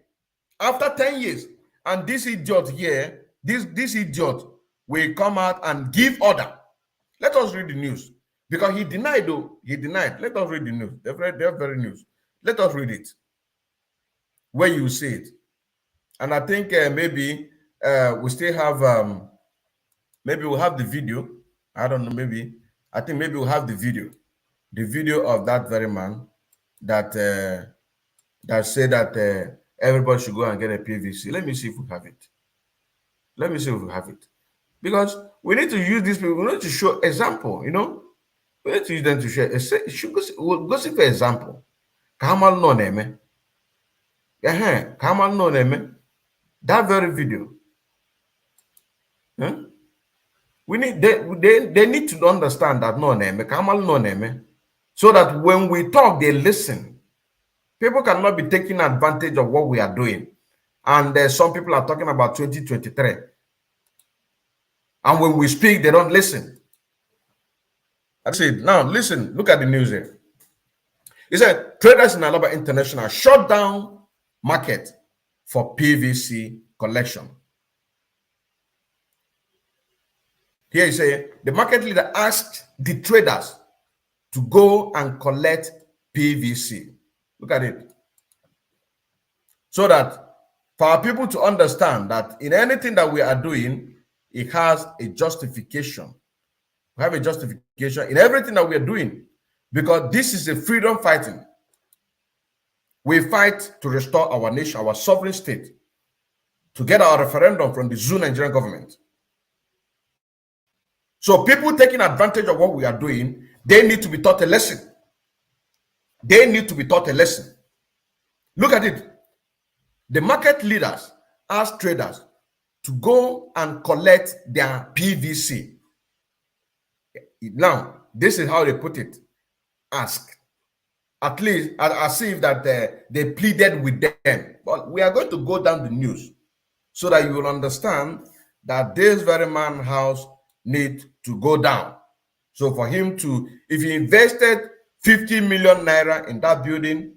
After 10 years, and this idiot here, this idiot will come out and give order. Let us read the news. Because he denied, though. He denied. Let us read the news. The very news. Let us read it. Where you see it. And I think maybe we still have, maybe we'll have the video. I don't know, maybe. I think maybe we'll have the video. The video of that very man that that said that everybody should go and get a PVC. Let me see if we have it. Let me see if we have it. Because we need to use these people. We need to show example, you know. We need to use them to share. We'll go see for example. Kamal no name. Kamal no name. That very video. Huh? We need they need to understand that no name. Kamal no name. So that when we talk, they listen. People cannot be taking advantage of what we are doing. And some people are talking about 2023. And when we speak, they don't listen. That's it. Now, listen, look at the news here. It said, traders in Alaba International shut down market for PVC collection. Here you say, the market leader asked the traders to go and collect PVC. Look at it. So that for our people to understand that in anything that we are doing, it has a justification. We have a justification in everything that we are doing, because this is a freedom fighting. We fight to restore our nation, our sovereign state, to get our referendum from the Zoo Nigerian government. So people taking advantage of what we are doing, they need to be taught a lesson. They need to be taught a lesson. Look at it. The market leaders ask traders to go and collect their PVC. Now, this is how they put it. Ask. At least as if that they pleaded with them. But we are going to go down the news so that you will understand that this very man's house needs to go down. So for him to, if he invested 50 million naira in that building,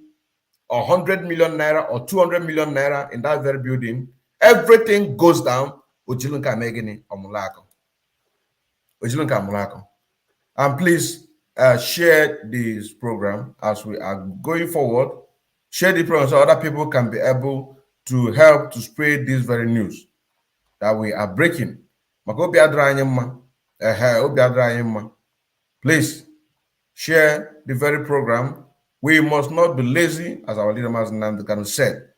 or 100 million naira, or 200 million naira in that very building, everything goes down. And please share this program as we are going forward. Share the program so other people can be able to help to spread this very news that we are breaking. Please share the very program. We must not be lazy, as our leader Nnamdi said.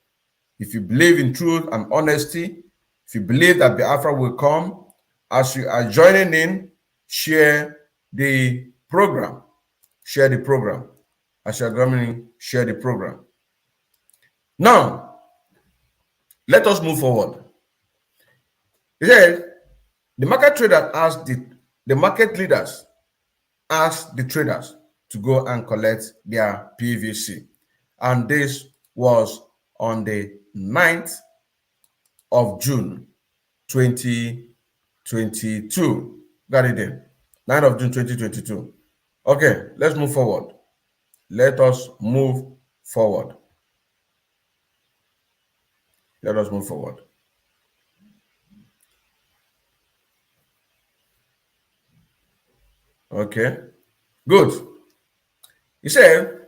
If you believe in truth and honesty, if you believe that Biafra will come, as you are joining in, share the program. Share the program. As you are joining in, share the program. Now, let us move forward. He said, the market trader asked the market leaders asked the traders to go and collect their PVC. And this was on the 9th of June, 2022. Got it then? 9th of June, 2022. Okay, let's move forward. Let us move forward. Let us move forward. Okay, good. He said,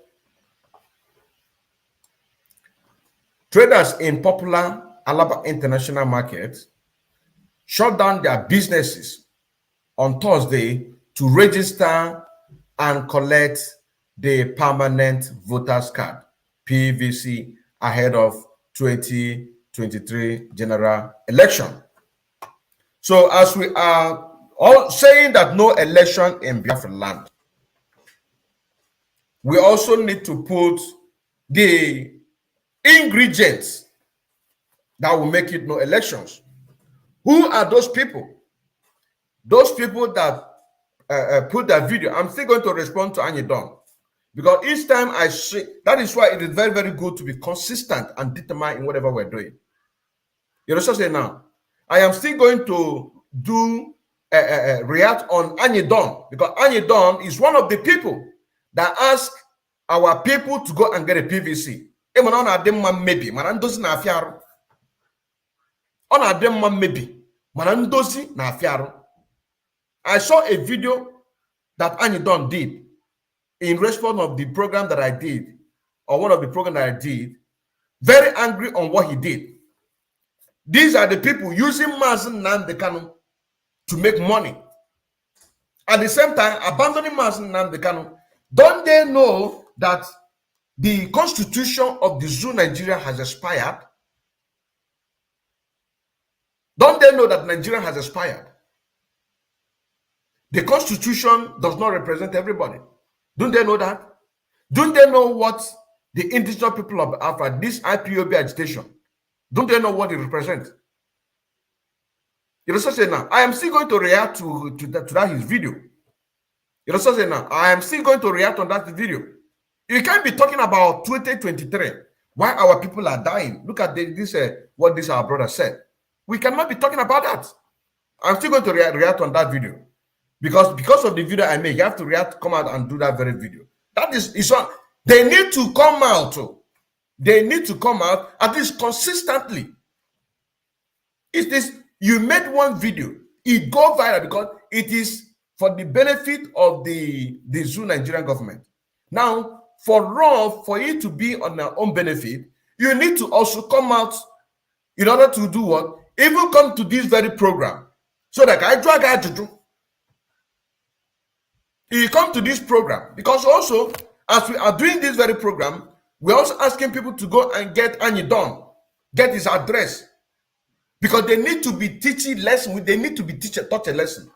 traders in popular Alaba International Market shut down their businesses on Thursday to register and collect the permanent voters card, PVC, ahead of 2023 general election. So as we are all saying that no election in Biafraland, we also need to put the ingredients that will make it no elections. Who are those people? Those people that put that video. I'm still going to respond to Annie Don, because each time I say, that is why it is very, very good to be consistent and determined in whatever we're doing. You know what I'm saying now? I am still going to do react on Annie Don, because Annie Don is one of the people that ask our people to go and get a PVC. Maybe I saw a video that Annie Don did in response of the program that I did, or one of the programs that I did, very angry on what he did. These are the people using Mazen Nnamdi Kanu to make money. At the same time, abandoning Mazen Nnamdi Kanu. Don't they know that the constitution of the Zoo Nigeria has expired? Don't they know that Nigeria has expired? The constitution does not represent everybody. Don't they know that? Don't they know what the indigenous people of Biafra, this IPOB agitation, don't they know what it represents? You know, so now I am still going to react to that his video. You know, so now I am still going to react on that video. You can't be talking about 2023 why our people are dying. Look at what this our brother said. We cannot be talking about that. I'm still going to react on that video because of the video I make. You have to come out and do that very video. That is on. They need to come out. They need to come out at least consistently. Is this? You made one video, it go viral because it is for the benefit of the Zoo Nigerian government. Now, for it to be on their own benefit, you need to also come out in order to do what? Even come to this very program. So that I drag out to do. You come to this program because also, as we are doing this very program, we're also asking people to go and get Anidon, get his address. Because they need to be teaching lesson. They need to be taught a lesson.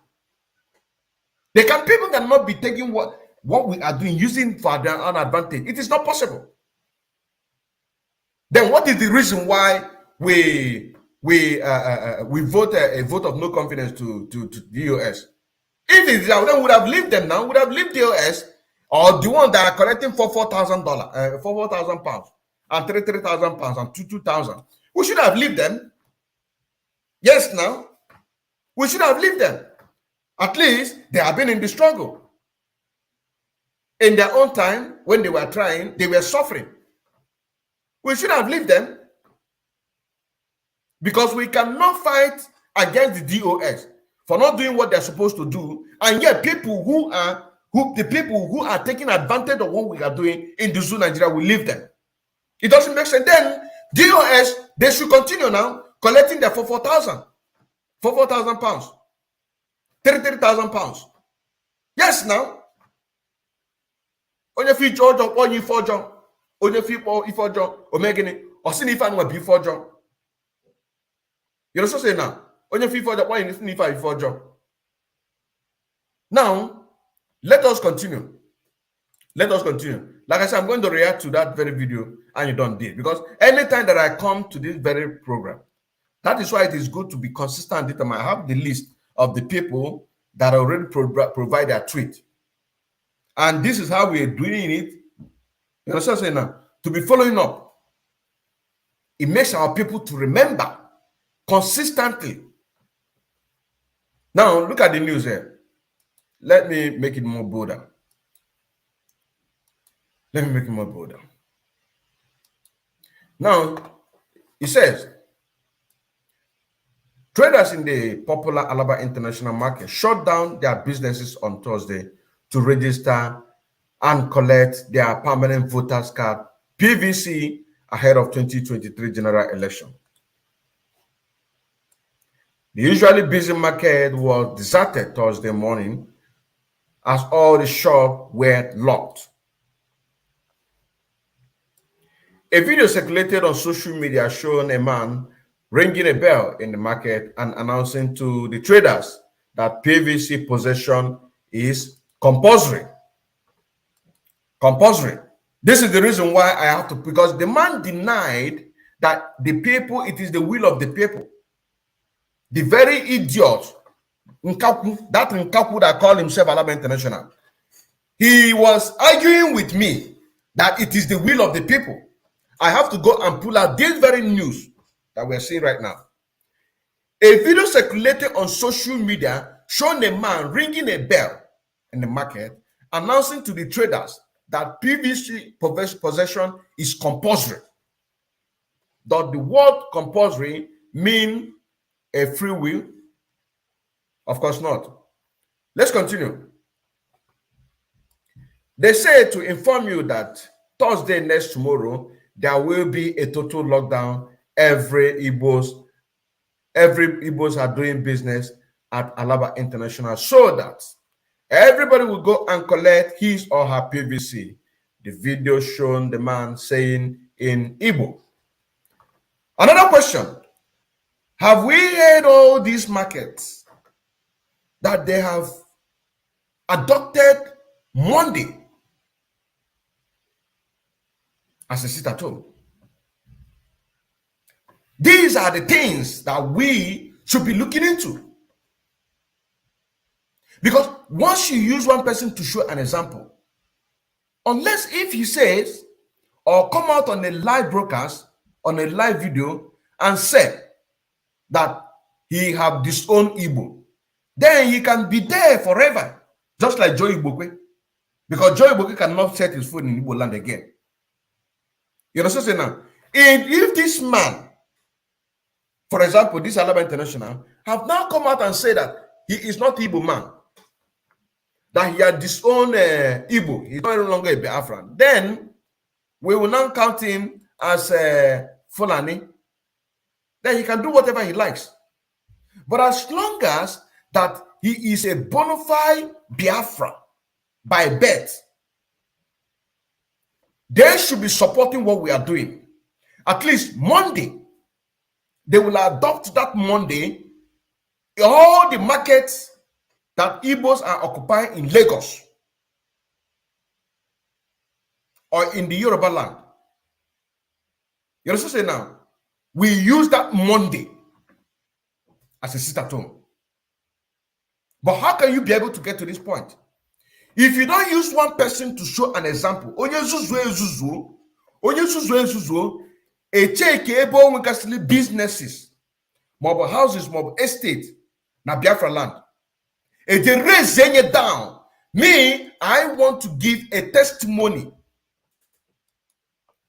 People cannot be taking what we are doing, using for their own advantage. It is not possible. Then what is the reason why we vote a vote of no confidence to the US? If it is that, then we would have leave them now. Would have leave the US or the one that are collecting for $4,000, for £4,000 and £3,000 and $2,000. We should have leave them. Yes, now we should have leave them. At least they have been in the struggle. In their own time, when they were trying, they were suffering. We should have leave them because we cannot fight against the DOS for not doing what they're supposed to do, and yet people who are taking advantage of what we are doing in the Zoo Nigeria will leave them. It doesn't make sense. Then DOS, they should continue now collecting their for £4,000 pounds, £3,000. Yes, now. Onye fi George or onye for John, onye fi for John, Omegini, or sin if I know before John. You also say now, onye fi for John, onye fi for John. Now, let us continue. Let us continue. Like I said, I'm going to react to that very video, and you don't did because anytime that I come to this very program, that is why it is good to be consistent. I have the list of the people that already provide their tweet. And this is how we are doing it. You understand what I'm saying now? To be following up. It makes our people to remember consistently. Now, look at the news here. Let me make it more bolder. Let me make it more bolder. Now, it says, traders in the popular Alaba International Market shut down their businesses on Thursday to register and collect their permanent voters card (PVC) ahead of 2023 general election. The usually busy market was deserted Thursday morning as all the shops were locked. A video circulated on social media showing a man ringing a bell in the market and announcing to the traders that PVC possession is compulsory. Compulsory. This is the reason why I have to, because the man denied that the people, it is the will of the people. The very idiot, that Nkapu that called himself Alaba International, he was arguing with me that it is the will of the people. I have to go and pull out this very news that we're seeing right now. A video circulated on social media showing a man ringing a bell in the market, announcing to the traders that PVC possession is compulsory. Does the word compulsory mean a free will? Of course not. Let's continue. They say to inform you that Thursday next tomorrow, there will be a total lockdown. Every Igbos are doing business at Alaba International so that everybody will go and collect his or her PVC. The video showing the man saying in Igbo. Another question. Have we heard all these markets that they have adopted Monday as a sit at home? These are the things that we should be looking into. Because once you use one person to show an example, unless if he says or come out on a live broadcast, on a live video and say that he have disowned Igbo, then he can be there forever, just like Joe Igbo, because Joe Igbo cannot set his foot in Igbo land again. You know what I'm saying now? If this man, for example, this Alaba International, have now come out and said that he is not Igbo man, that he had disowned Igbo, he's no longer a Biafran, then we will now count him as Fulani. Then he can do whatever he likes. But as long as that he is a bona fide Biafra by birth, they should be supporting what we are doing. At least Monday, they will adopt that Monday all the markets that Igbos are occupying in Lagos or in the Yoruba land. You understand now? We use that Monday as a sit at home. But how can you be able to get to this point? If you don't use one person to show an example, a check able businesses, mobile houses, mobile estate, na Biafraland. If they raise it down, me, I want to give a testimony.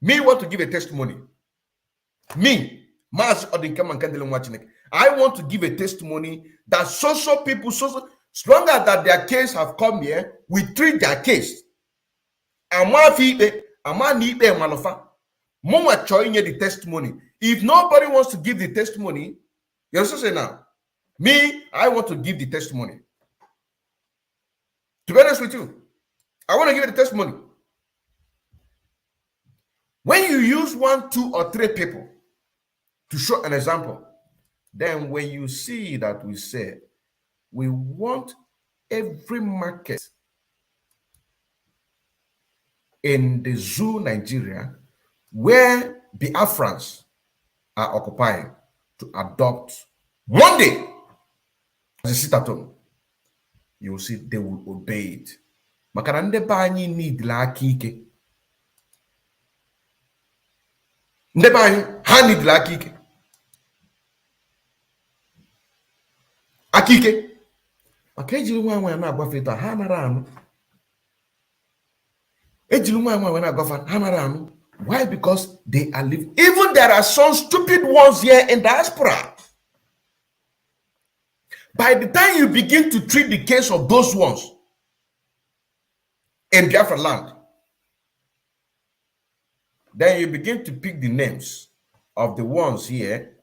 Me want to give a testimony. Me, I want to give a testimony that social people, as long as that their case have come here, we treat their case. The testimony. If nobody wants to give the testimony, you also say now, me, I want to give the testimony. To be honest with you, I want to give the testimony. When you use 1, 2, or 3 people to show an example, then when you see that we say we want every market in the zoo Nigeria where Biafrans are occupying to adopt Monday as a sit at home, you will see they will obey it. Makana nde ba anyị need la akike. Nde ba anyị ha need la akike. Akike. Maka ejiri nwa na-agbafe taa ha nara anụ. Ejiri nwa na-agbafe ha nara anụ. Why? Because they are living. Even there are some stupid ones here in diaspora. By the time you begin to treat the case of those ones in Biafraland, then you begin to pick the names of the ones here,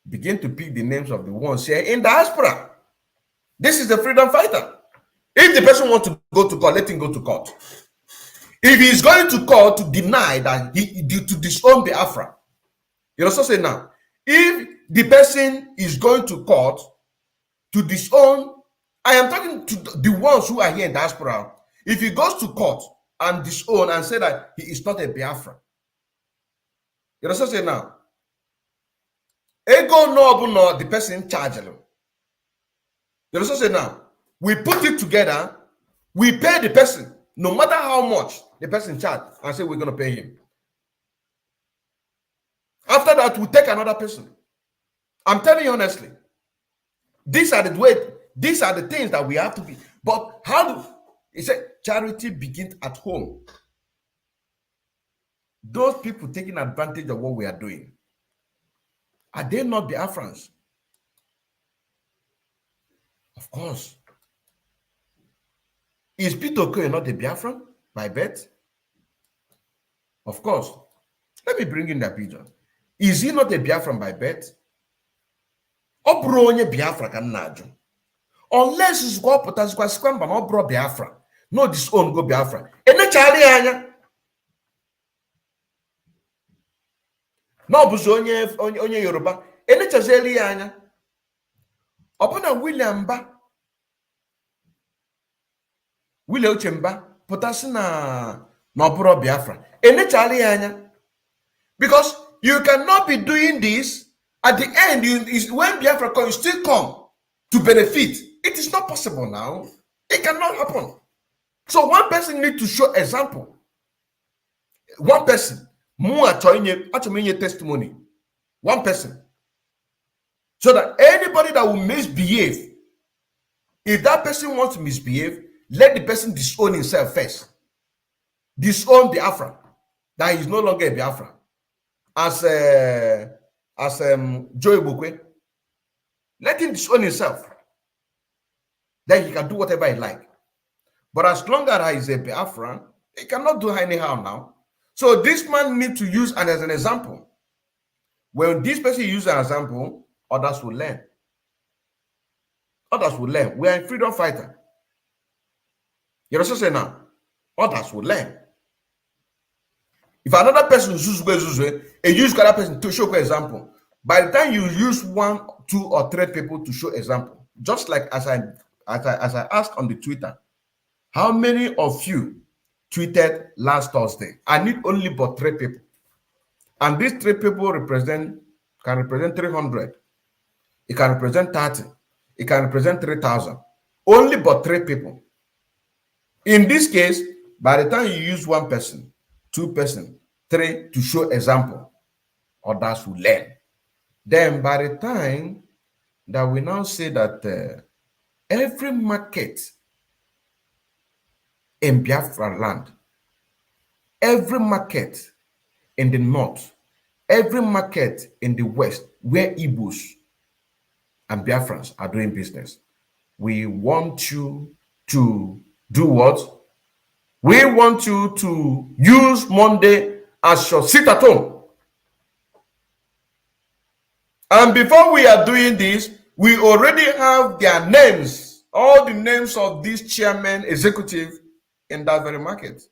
begin to pick the names of the ones here in diaspora. This is the freedom fighter. If the person wants to go to court, let him go to court. If he is going to court to deny that he did to disown Biafra, you also say now, if the person is going to court to disown, I am talking to the ones who are here in diaspora. If he goes to court and disown and say that he is not a Biafra, you also say now, ego no the person charged. You also say now, we put it together, we pay the person, no matter how much the person charged, and say we're going to pay him. After that, we take another person. I'm telling you honestly, these are the things that we have to be. But how do he said charity begins at home? Those people taking advantage of what we are doing, are they not Biafrans? Of course. Is Peter Okoye not a Biafran by birth? Of course. Let me bring in that picture. Is he not a Biafran by birth? Obronye Biafra can naju. Unless it's go potas kwa skwamba no bro Biafra. No disown go Biafra. Ene chali anya. No buzo onye Yoruba. Ene chazeli anya. Upon William Ba, William Chemba, Potasina, Nopuro Biafra. Because you cannot be doing this at the end. When Biafra comes, you still come to benefit. It is not possible now. It cannot happen. So one person needs to show example. One person, more testimony. One person. So that anybody that will misbehave, if that person wants to misbehave, let the person disown himself first. Disown Biafra. That he is no longer a Biafra. As Joey Bukwe. Let him disown himself. Then he can do whatever he like. But as long as he is a Biafran, he cannot do anyhow now. So this man needs to use as an example. When this person uses an example, others will learn. Others will learn. We are a freedom fighter. You know what I'm saying now? Others will learn. If another person uses a use another person to show example, by the time you use 1, 2, or 3 people to show example, just like as I asked on the Twitter, how many of you tweeted last Thursday? I need only but 3 people, and these 3 people can represent 300. It can represent 30. It can represent 3,000. Only but 3 people. In this case, by the time you use 1 person, 2 person, 3 to show example, others will learn. Then by the time that we now say that every market in Biafraland, every market in the north, every market in the west where Igbos and Biafrans are doing business, we want you to do what? We want you to use Monday as your sit at home. And before we are doing this, we already have their names, all the names of these chairman, executive in that very market.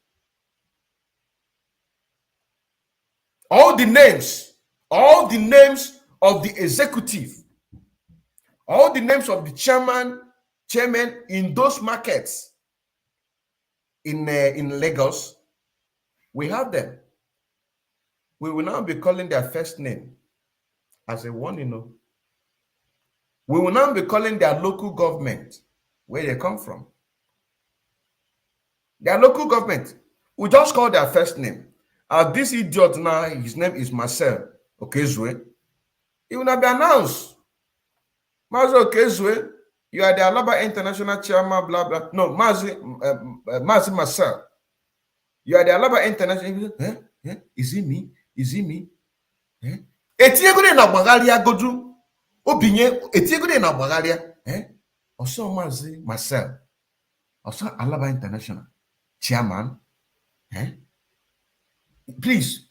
All the names of the executive, all the names of the chairman in those markets in Lagos, we have them. We will now be calling their first name as a one, We will now be calling their local government where they come from. Their local government, we just call their first name. This idiot now, his name is Marcel Okezwe. It will not be announced. Marcel Okezwe, you are the Alaba International Chairman, blah, blah. No, Mazi Marcel. You are the Alaba International. Is it me? Is it me? Etiegode na Bagalia Goju. Obinye, Etiegode na Bagalia. Also Mazi Marcel. Also Alaba International Chairman. Please.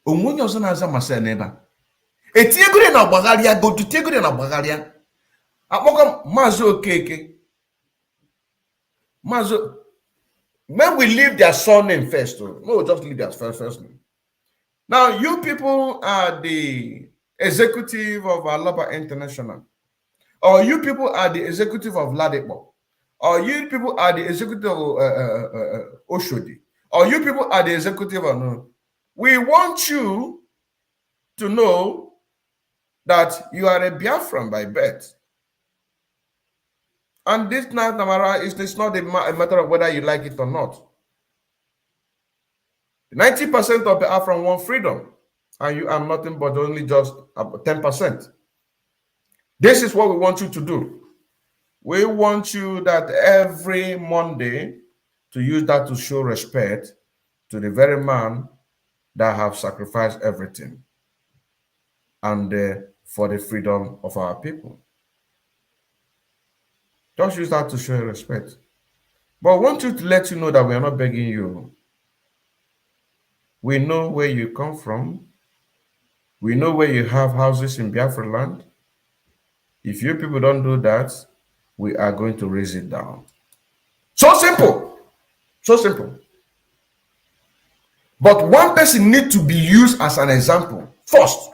Omonye also na Marcel neba. Etiegode na Bagalia Goju. Etiegode na Bagalia. Mazo Keke. Mazo. When we leave their surname first, we'll just leave their first name. Now, you people are the executive of Alaba International, or you people are the executive of Ladipo, or you people are the executive of Oshodi, or you people are the executive of. We want you to know that you are a Biafran by birth. And this night, Namara, it's not a matter of whether you like it or not. 90% of the Biafran want freedom, and you are nothing but only just 10%. This is what we want you to do. We want you that every Monday to use that to show respect to the very man that have sacrificed everything and for the freedom of our people. Just use that to show respect. But I want you to let you know that we are not begging you. We know where you come from. We know where you have houses in Biafraland. If you people don't do that, we are going to raise it down. So simple. So simple. But one person needs to be used as an example first.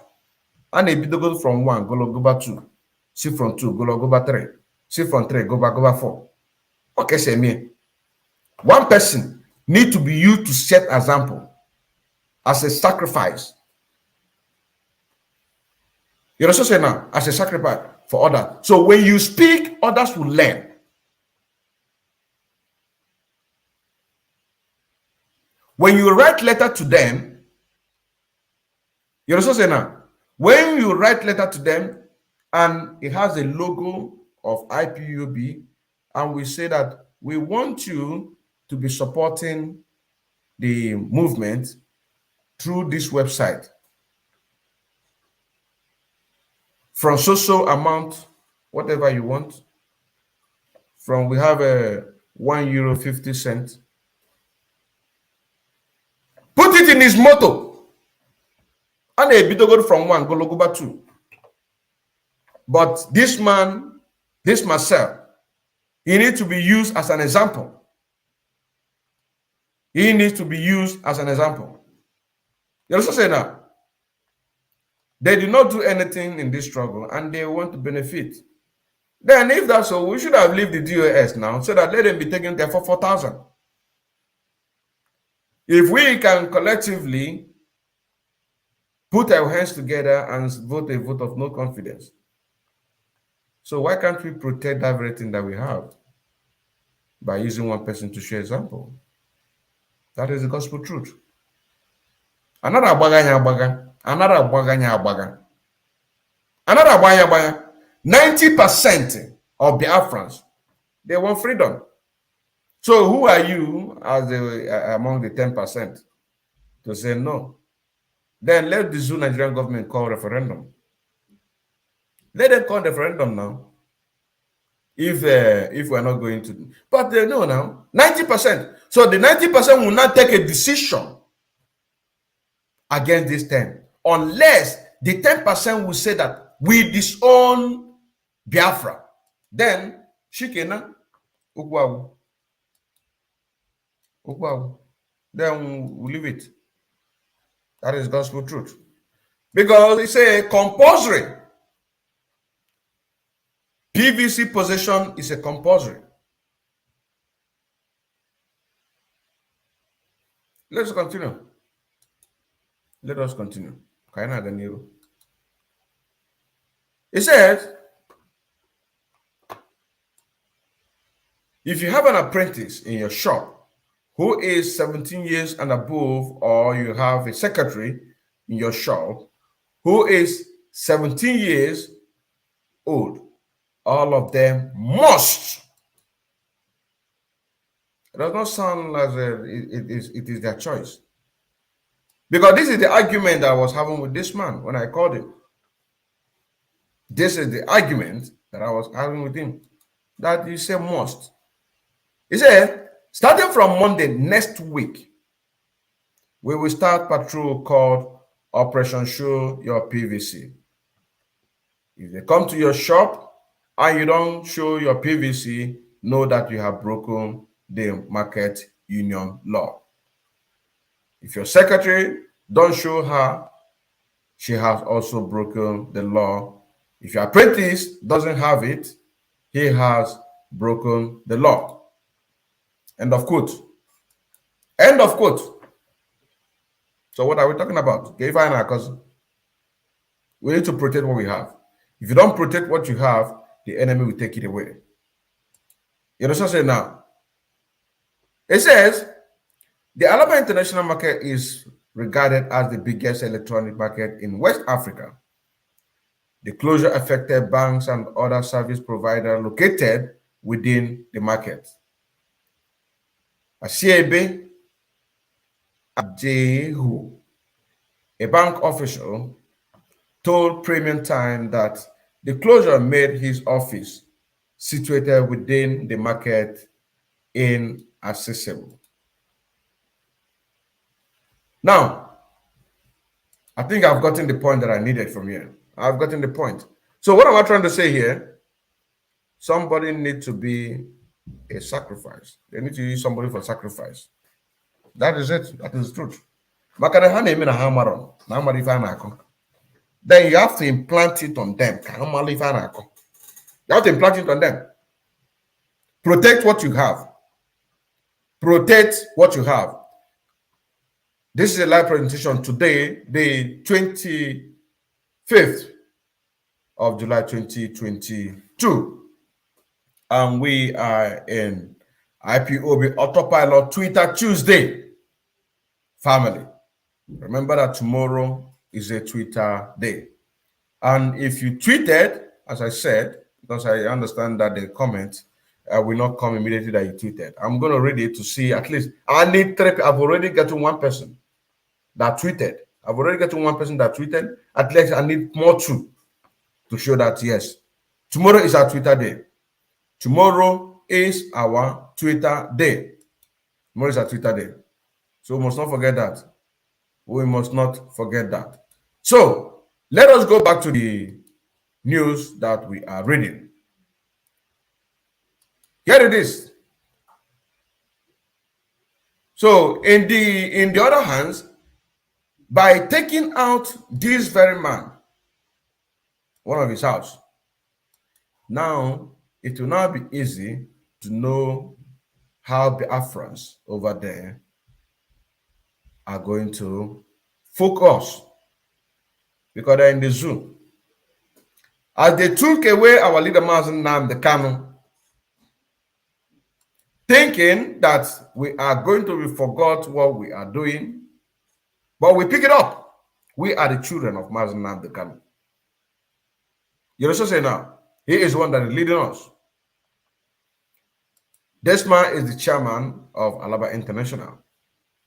And a bit go from 1, go back 2. See from 2, go back 3. See from 3, go back 4. Okay, say me. One person need to be used to set example as a sacrifice. You also say now, as a sacrifice for others. So when you speak, others will learn. When you write letter to them, you also say now, when you write letter to them and it has a logo of IPOB, and we say that we want you to be supporting the movement through this website from so amount, whatever you want. From we have a €1.50. Put it in his motto. And a bit go from 1, go back 2. But this man, this myself, he needs to be used as an example. He needs to be used as an example. You also say now, they did not do anything in this struggle and they want to benefit. Then if that's so, we should have left the DOS now so that let them be taken there for 4,000. If we can collectively put our hands together and vote a vote of no confidence, so why can't we protect everything that we have by using one person to share example? That is the gospel truth. Another baganya. 90% of Biafrans, they want freedom. So who are you as among the 10% to say no? Then let the Zoo Nigerian government call referendum. Let them call referendum now. If we're not going to, but they know now 90%. So the 90% will not take a decision against this 10, unless the 10% will say that we disown Biafra. Then Shikena Ugwawu. Then we leave it. That is gospel truth. Because it's a compulsory. PVC possession is a compulsory. Let's continue. Let us continue. It says, if you have an apprentice in your shop who is 17 years and above, or you have a secretary in your shop who is 17 years old, all of them must. It does not sound like it is their choice. Because this is the argument that I was having with this man when I called him. This is the argument that I was having with him. That you say must. He said, starting from Monday next week, we will start patrol called Operation Show Your PVC. If they come to your shop and you don't show your PVC, know that you have broken the market union law. If your secretary don't show her, she has also broken the law. If your apprentice doesn't have it, he has broken the law. End of quote. End of quote. So what are we talking about? We need to protect what we have. If you don't protect what you have, the enemy will take it away. You know what I'm saying now? It says, the Alaba International Market is regarded as the biggest electronic market in West Africa. The closure affected banks and other service providers located within the market. Asiebe Ajehu, a bank official, told Premium Time that the closure made his office, situated within the market, inaccessible. Now, I think I've gotten the point that I needed from here. I've gotten the point. So what am I trying to say here? Somebody needs to be a sacrifice. They need to use somebody for sacrifice. That is it. That is the truth. Then you have to implant it on them. You have to implant it on them. Protect what you have. Protect what you have. This is a live presentation today, the 25th of July 2022. And we are in IPOB Autopilot Twitter Tuesday family. Remember that tomorrow is a Twitter day. And if you tweeted, as I said, because I understand that the comment will not come immediately that you tweeted. I'm going to read it to see at least. I need 3. I've already gotten one person that tweeted. I've already gotten one person that tweeted. At least I need more 2 to show that, yes, tomorrow is our Twitter day. Tomorrow is our Twitter day. Tomorrow is our Twitter day. So we must not forget that. We must not forget that. So let us go back to the news that we are reading. Here it is. So in the other hands, by taking out this very man, one of his house, now it will now be easy to know how Biafrans over there are going to focus, because they're in the zoo. As they took away our leader Mazen Nnamdi Kanu, thinking that we are going to forget what we are doing, but we pick it up. We are the children of Mazen Nnamdi Kanu. You also say now, he is one that is leading us. This man is the chairman of Alaba International.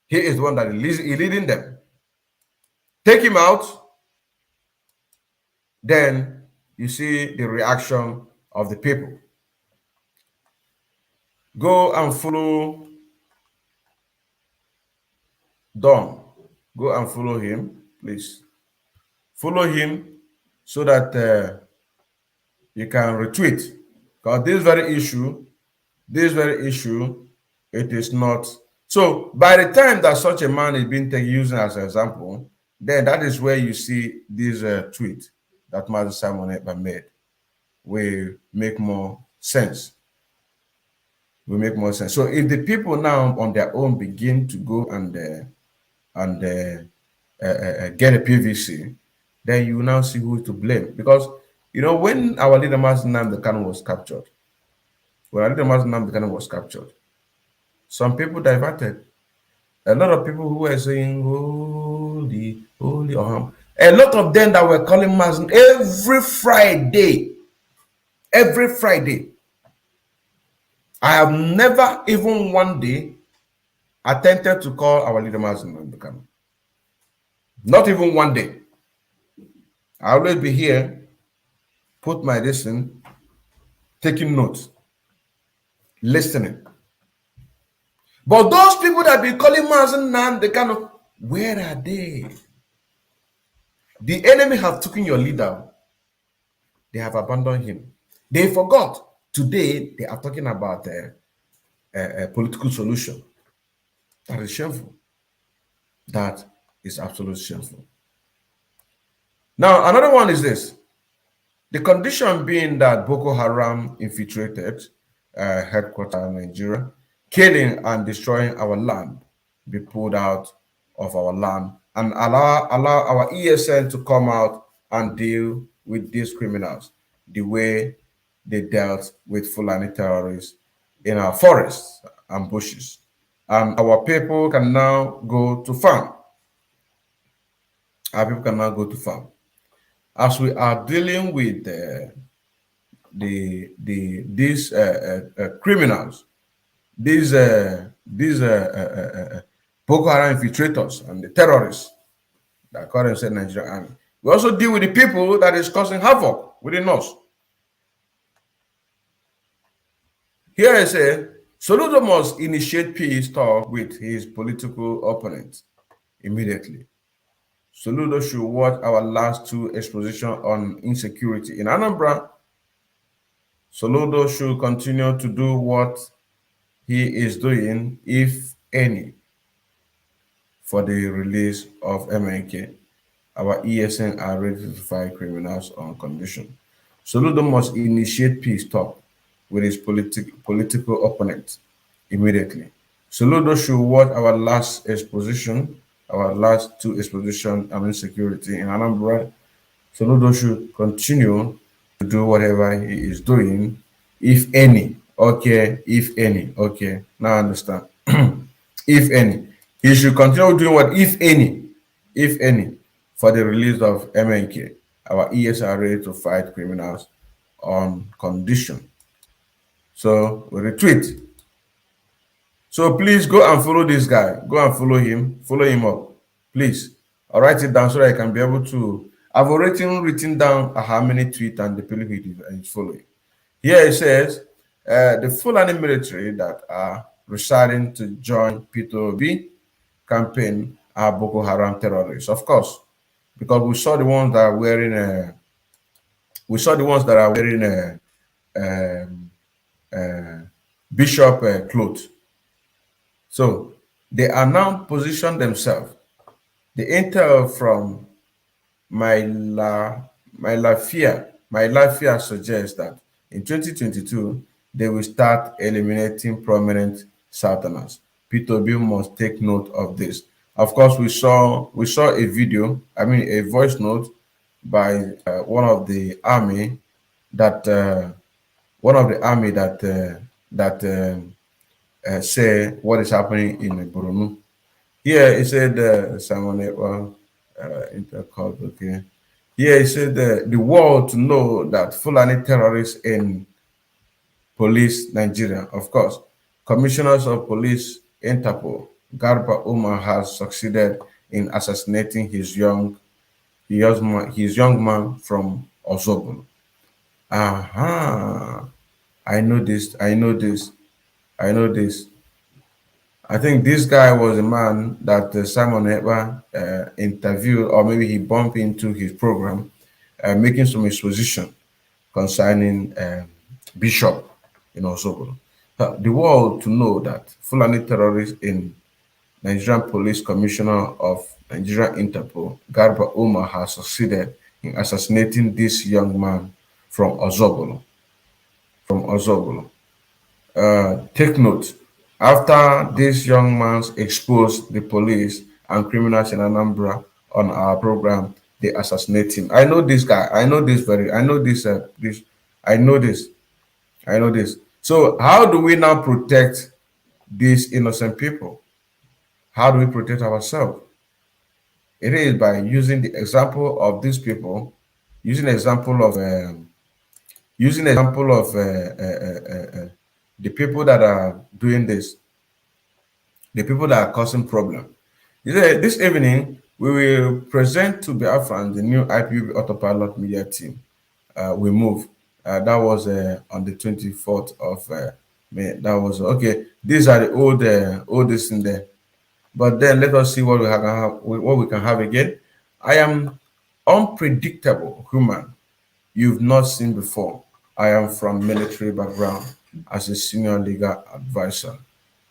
He is the one that is leading them. Take him out, then you see the reaction of the people. Go and follow Don. Go and follow him, please. Follow him so that you can retweet. Because this very issue, it is not. So by the time that such a man is being used as an example, then that is where you see this tweet that Master Simon Ekpa made will make more sense. Will make more sense. So if the people now on their own begin to go and get a PVC, then you will now see who to blame. Because you know, when our leader Master Nnamdi Kanu was captured, some people diverted. A lot of people who were saying, holy, holy, a lot of them that were calling Mazen every Friday. I have never even one day attempted to call our leader Mazen Nnamdi Kanu. Not even one day. I always be here, put my listen, taking notes, listening. But those people that be calling Mazen Nnamdi Kanu, where are they? The enemy have taken your leader. They have abandoned him. They forgot. Today, they are talking about a political solution. That is shameful. That is absolutely shameful. Now, another one is this. The condition being that Boko Haram infiltrated headquarters in Nigeria, killing and destroying our land, be pulled out of our land, and allow our ESN to come out and deal with these criminals the way they dealt with Fulani terrorists in our forests and bushes. And our people can now go to farm. Our people can now go to farm. As we are dealing with these criminals, these Boko Haram infiltrators and the terrorists that call themselves Nigerian army, we also deal with the people that is causing havoc within us. Here I say, Soludo must initiate peace talk with his political opponents immediately. Soludo should watch our last 2 expositions on insecurity in Anambra. Soludo should continue to do what he is doing, if any, for the release of MNK. Our ESN are ready to fight criminals on condition. Soludo must initiate peace talk with his political opponent immediately. Soludo should watch our last exposition, our last two exposition on insecurity in Anambra. Soludo should continue to do whatever he is doing, if any. Okay, if any. Okay, now I understand. If any. He should continue doing what, if any, for the release of MNK, our ESRA, to fight criminals on condition. So we retweet. So please go and follow this guy. Go and follow him up. Please. I'll write it down so that I can be able to. I've already written down how many tweets and the people he is following. Here it says the Fulani military that are residing to join IPOB campaign are Boko Haram terrorists, of course, because we saw the ones that are wearing bishop clothes. So they are now positioned themselves. The intel from my Lafia suggests that in 2022 they will start eliminating prominent Southerners. IPOB must take note of this. Of course, we saw a video, a voice note by one of the army that say what is happening in Borno. Here it said Simon intercalled. Okay. Here it said the world to know that Fulani terrorists in police Nigeria. Of course, commissioners of police Interpol Garba Umar has succeeded in assassinating his young man from Ozobolo. Aha! I know this. I think this guy was a man that Simon Ekpa interviewed, or maybe he bumped into his program, making some exposition concerning Bishop in Ozobolo. The world to know that Fulani terrorists in Nigerian Police Commissioner of Nigeria Interpol, Garba Umar, has succeeded in assassinating this young man from Ozobolo. Take note, after this young man exposed the police and criminals in Anambra on our program, they assassinate him. I know this guy. I know this. So how do we now protect these innocent people? How do we protect ourselves? It is by using the example of these people, using example of the people that are doing this, the people that are causing problem. This evening, we will present to Biafran the new IPOB Autopilot media team. We move. That was on the 24th of May. That was okay. These are the oldest in there. But then let us see what we can have again. I am unpredictable human you've not seen before. I am from military background as a senior legal advisor.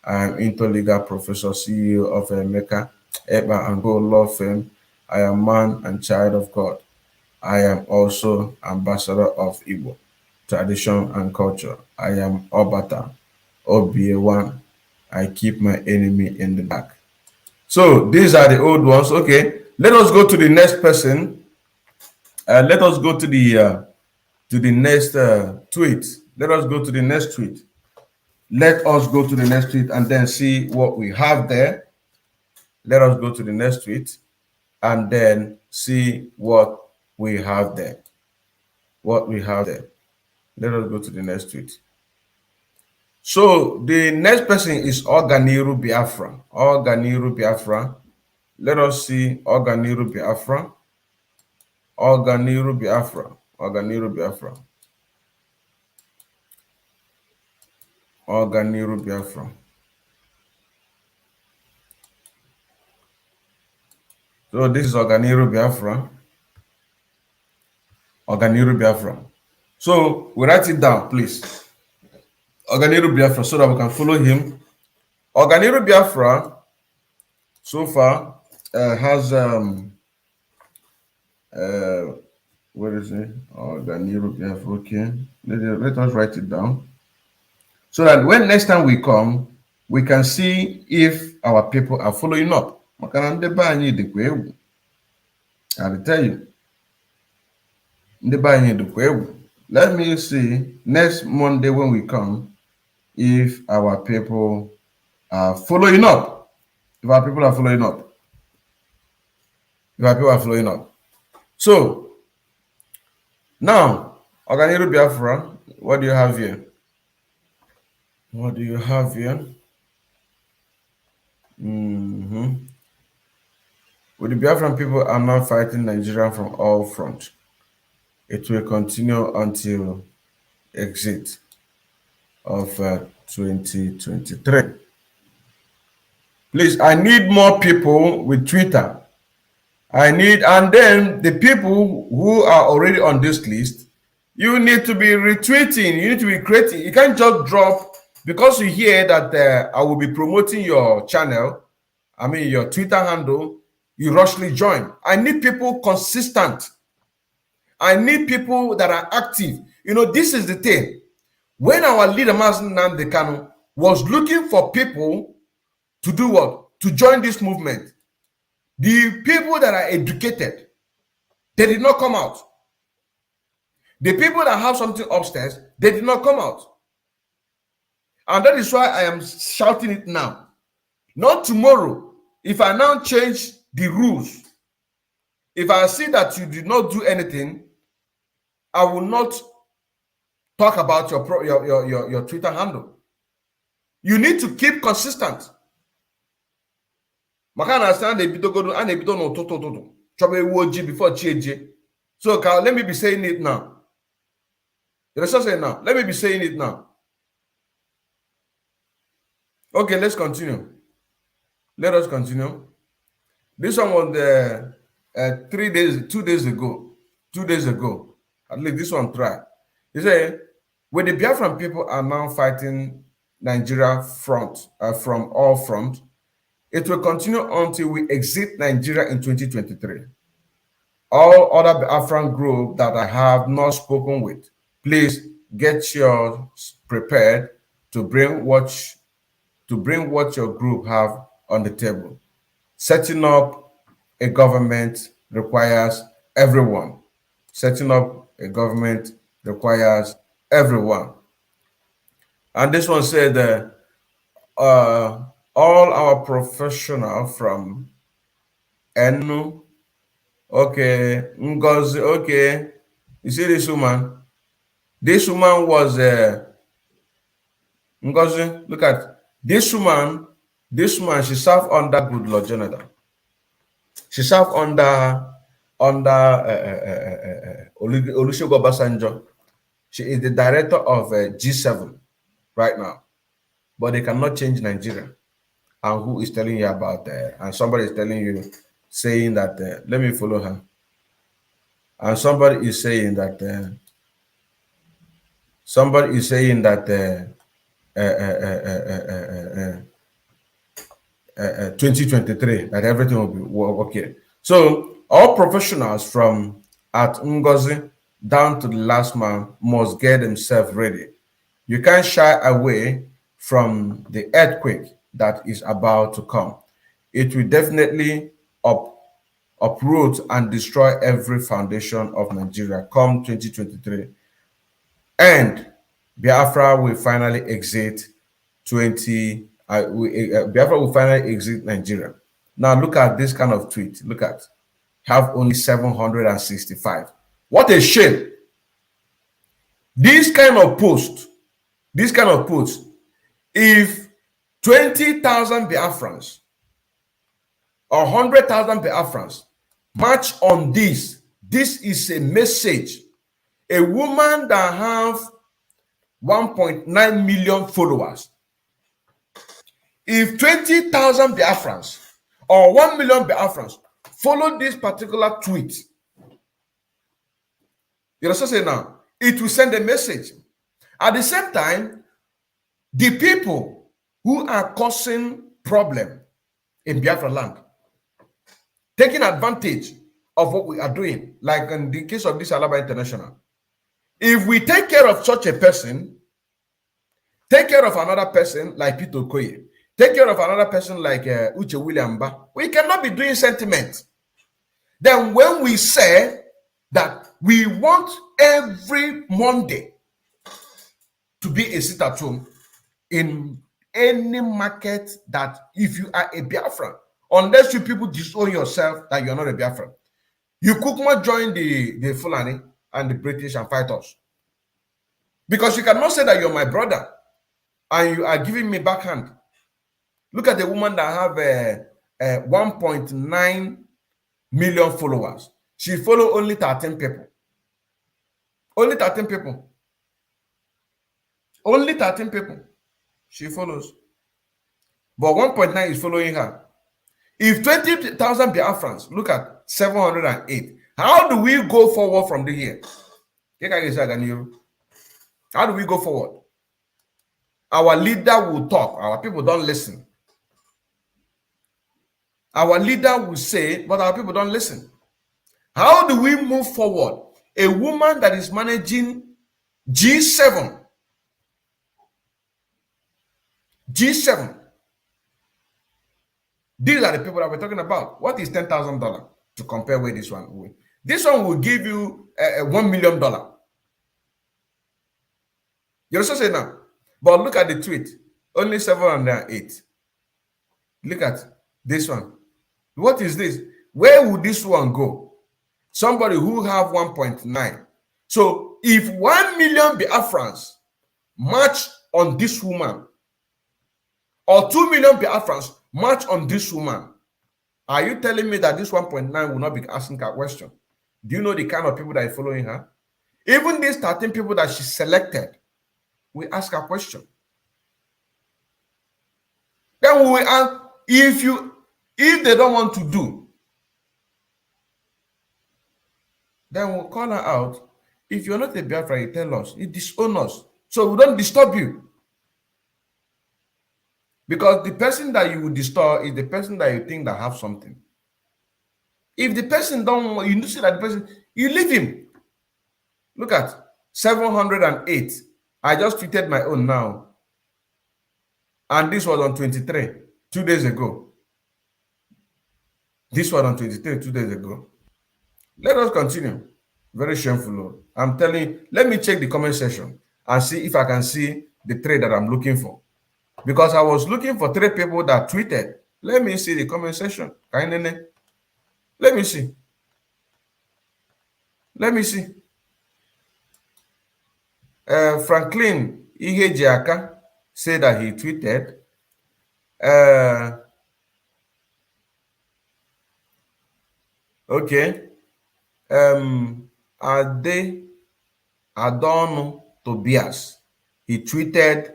I am interlegal professor, CEO of Mecca, Eba and Go law firm. I am man and child of God. I am also ambassador of Igbo tradition and culture. I am Obata, OBA1. I keep my enemy in the back. So these are the old ones. Okay, let us go to the next person. Let us go to the next tweet. Let us go to the next tweet. Let us go to the next tweet and then see what we have there. Let us go to the next tweet and then see what we have there. Let us go to the next tweet. So the next person is Oganiru Biafra. Let us see Oganiru Biafra. So this is Oganiru Biafra. So we write it down, please. Oganiru Biafra, so that we can follow him. Oganiru Biafra so far has Where is it? Oh, Daniel Biafra. Okay. Let us write it down. So that when next time we come, we can see if our people are following up. I'll tell you. Let me see next Monday when we come if our people are following up. If our people are following up. If our people are following up. So now, Oganiru Biafra, what do you have here? What do you have here? With the Biafran people are now fighting Nigeria from all fronts. It will continue until exit of 2023. Please, I need more people with Twitter. And then the people who are already on this list, you need to be retweeting, you need to be creating. You can't just drop, because you hear that I will be promoting your channel, your Twitter handle, you rushly join. I need people consistent. I need people that are active. This is the thing. When our leader, Mazen Nnamdi Kanu, was looking for people to do what? To join this movement. The people that are educated, they did not come out. The people that have something upstairs, they did not come out. And that is why I am shouting it now. Not tomorrow. If I now change the rules, if I see that you did not do anything, I will not talk about your Twitter handle. You need to keep consistent. Before so let me be saying it now. Let me be saying it now. Okay, let's continue. Let us continue. This one was 2 days ago. 2 days ago. At least this one tried. He said, when the Biafran people are now fighting Nigeria from all fronts, it will continue until we exit Nigeria in 2023. All other Biafran groups that I have not spoken with, please get yours prepared to bring what your group have on the table. Setting up a government requires everyone. Setting up a government requires everyone. And this one said all our professionals from Enu, okay, Ngozi, okay. You see this woman? This woman was Ngozi, look at this woman. This woman, she served under Goodluck Jonathan. She served under Olusegun Obasanjo. She is the director of G7 right now. But they cannot change Nigeria. And who is telling you about that? And somebody is telling you, saying that, let me follow her. And somebody is saying that, 2023, that everything will be okay. So all professionals from at Ngozi down to the last man must get themselves ready. You can't shy away from the earthquake that is about to come. It will definitely uproot and destroy every foundation of Nigeria come 2023. And Biafra will finally exit Biafra will finally exit Nigeria. Now look at this kind of tweet. Look at, have only 765. What a shame. This kind of post, if 20,000 Biafrans or 100,000 Biafrans march on this is a message. A woman that have 1.9 million followers, if 20,000 Biafrans or 1 million Biafrans follow this particular tweet, you know what I'm saying now? It will send a message. At the same time, the people who are causing problem in Biafraland, taking advantage of what we are doing. Like in the case of this Alaba International. If we take care of such a person, take care of another person like Peter Okoye, take care of another person like Uche Williamba, we cannot be doing sentiment. Then when we say that we want every Monday to be a sit-at-home in any market, that if you are a Biafran, unless you people disown yourself that you're not a Biafran, you could not join the Fulani and the British and fight us. Because you cannot say that you're my brother and you are giving me backhand. Look at the woman that have 1.9 million followers. She follow only 13 people. Only 13 people. Only 13 people she follows. But 1.9 is following her. If 20,000 Biafrans, look at 708. How do we go forward from the here? How do we go forward? Our leader will talk. Our people don't listen. Our leader will say, but our people don't listen. How do we move forward? A woman that is managing G7. G7. These are the people that we're talking about. What is $10,000 to compare with this one? This one will give you $1 million. You also say now, but look at the tweet. Only 708. Look at this one. What is this? Where would this one go? Somebody who have 1.9. So if 1 million Biafrans march on this woman, or 2 million Biafrans march on this woman, are you telling me that this 1.9 will not be asking a question? Do you know the kind of people that are following her? Even these 13 people that she selected, we ask a question. Then we will ask, if they don't want to do, then we'll call her out. If you're not a Biafra, you tell us, you disown us, so we don't disturb you. Because the person that you will disturb is the person that you think that have something. If the person don't, you see that the person, you leave him. Look at 708. I just tweeted my own now. And this was on 23, 2 days ago. This was on 23, 2 days ago. Let us continue. Very shameful, Lord. I'm telling you, let me check the comment section and see if I can see the trade that I'm looking for. Because I was looking for 3 people that tweeted. Let me see the comment section. Let me see. Let me see. Franklin Ihejiaka said that he tweeted. Okay. Ade Adonu Tobias. He tweeted.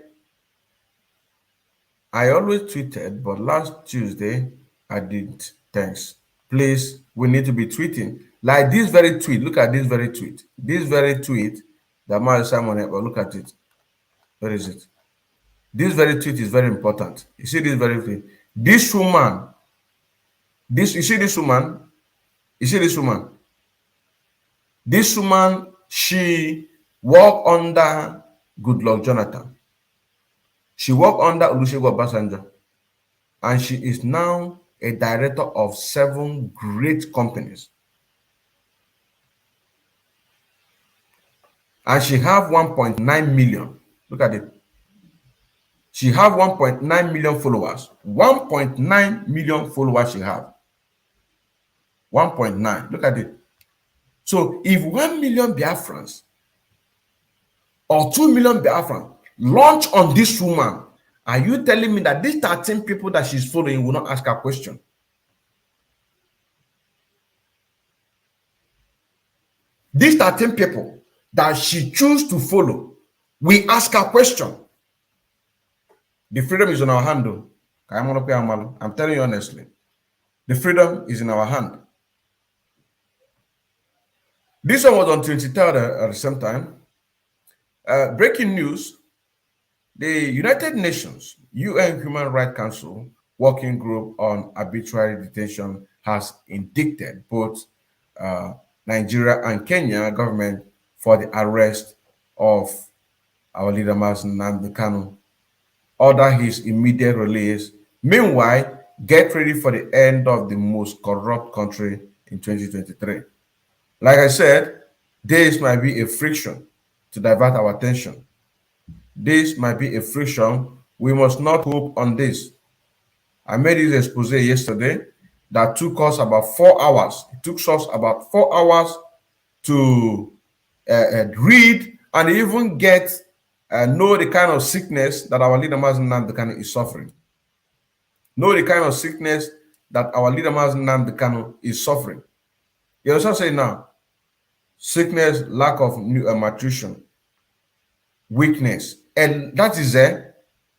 I always tweeted, but last Tuesday I didn't. Thanks. Please, we need to be tweeting. Like this very tweet. Look at this very tweet. This very tweet that Mario Simon, but look at it. Where is it? This very tweet is very important. You see this very tweet. This woman, you see this woman? You see this woman? This woman, she worked under Goodluck Jonathan. She worked under Olusegun Obasanjo, and she is now a director of 7 great companies. And she have 1.9 million. Look at it. She have 1.9 million followers. 1.9 million followers she have. 1.9. Look at it. So if 1 million Biafrans or 2 million Biafrans launch on this woman, are you telling me that these 13 people that she's following will not ask her question? These 13 people that she choose to follow, we ask her question. The freedom is in our hand, though. I'm telling you honestly. The freedom is in our hand. This one was on 23rd at the same time. Breaking news. The United Nations UN Human Rights Council Working Group on Arbitrary Detention has indicted both Nigeria and Kenya government for the arrest of our leader Mazen Nnamdi Kanu. Order his immediate release. Meanwhile, get ready for the end of the most corrupt country in 2023. Like I said, this might be a friction to divert our attention. This might be a friction. We must not hope on this. I made this expose yesterday that took us about 4 hours. It took us about 4 hours to read and even get know the kind of sickness that our leader Mazen Nnamdi Kanu is suffering. Know the kind of sickness that our leader Mazen Nnamdi Kanu is suffering. You understand what I'm saying now? Sickness, lack of nutrition, weakness, and that is there.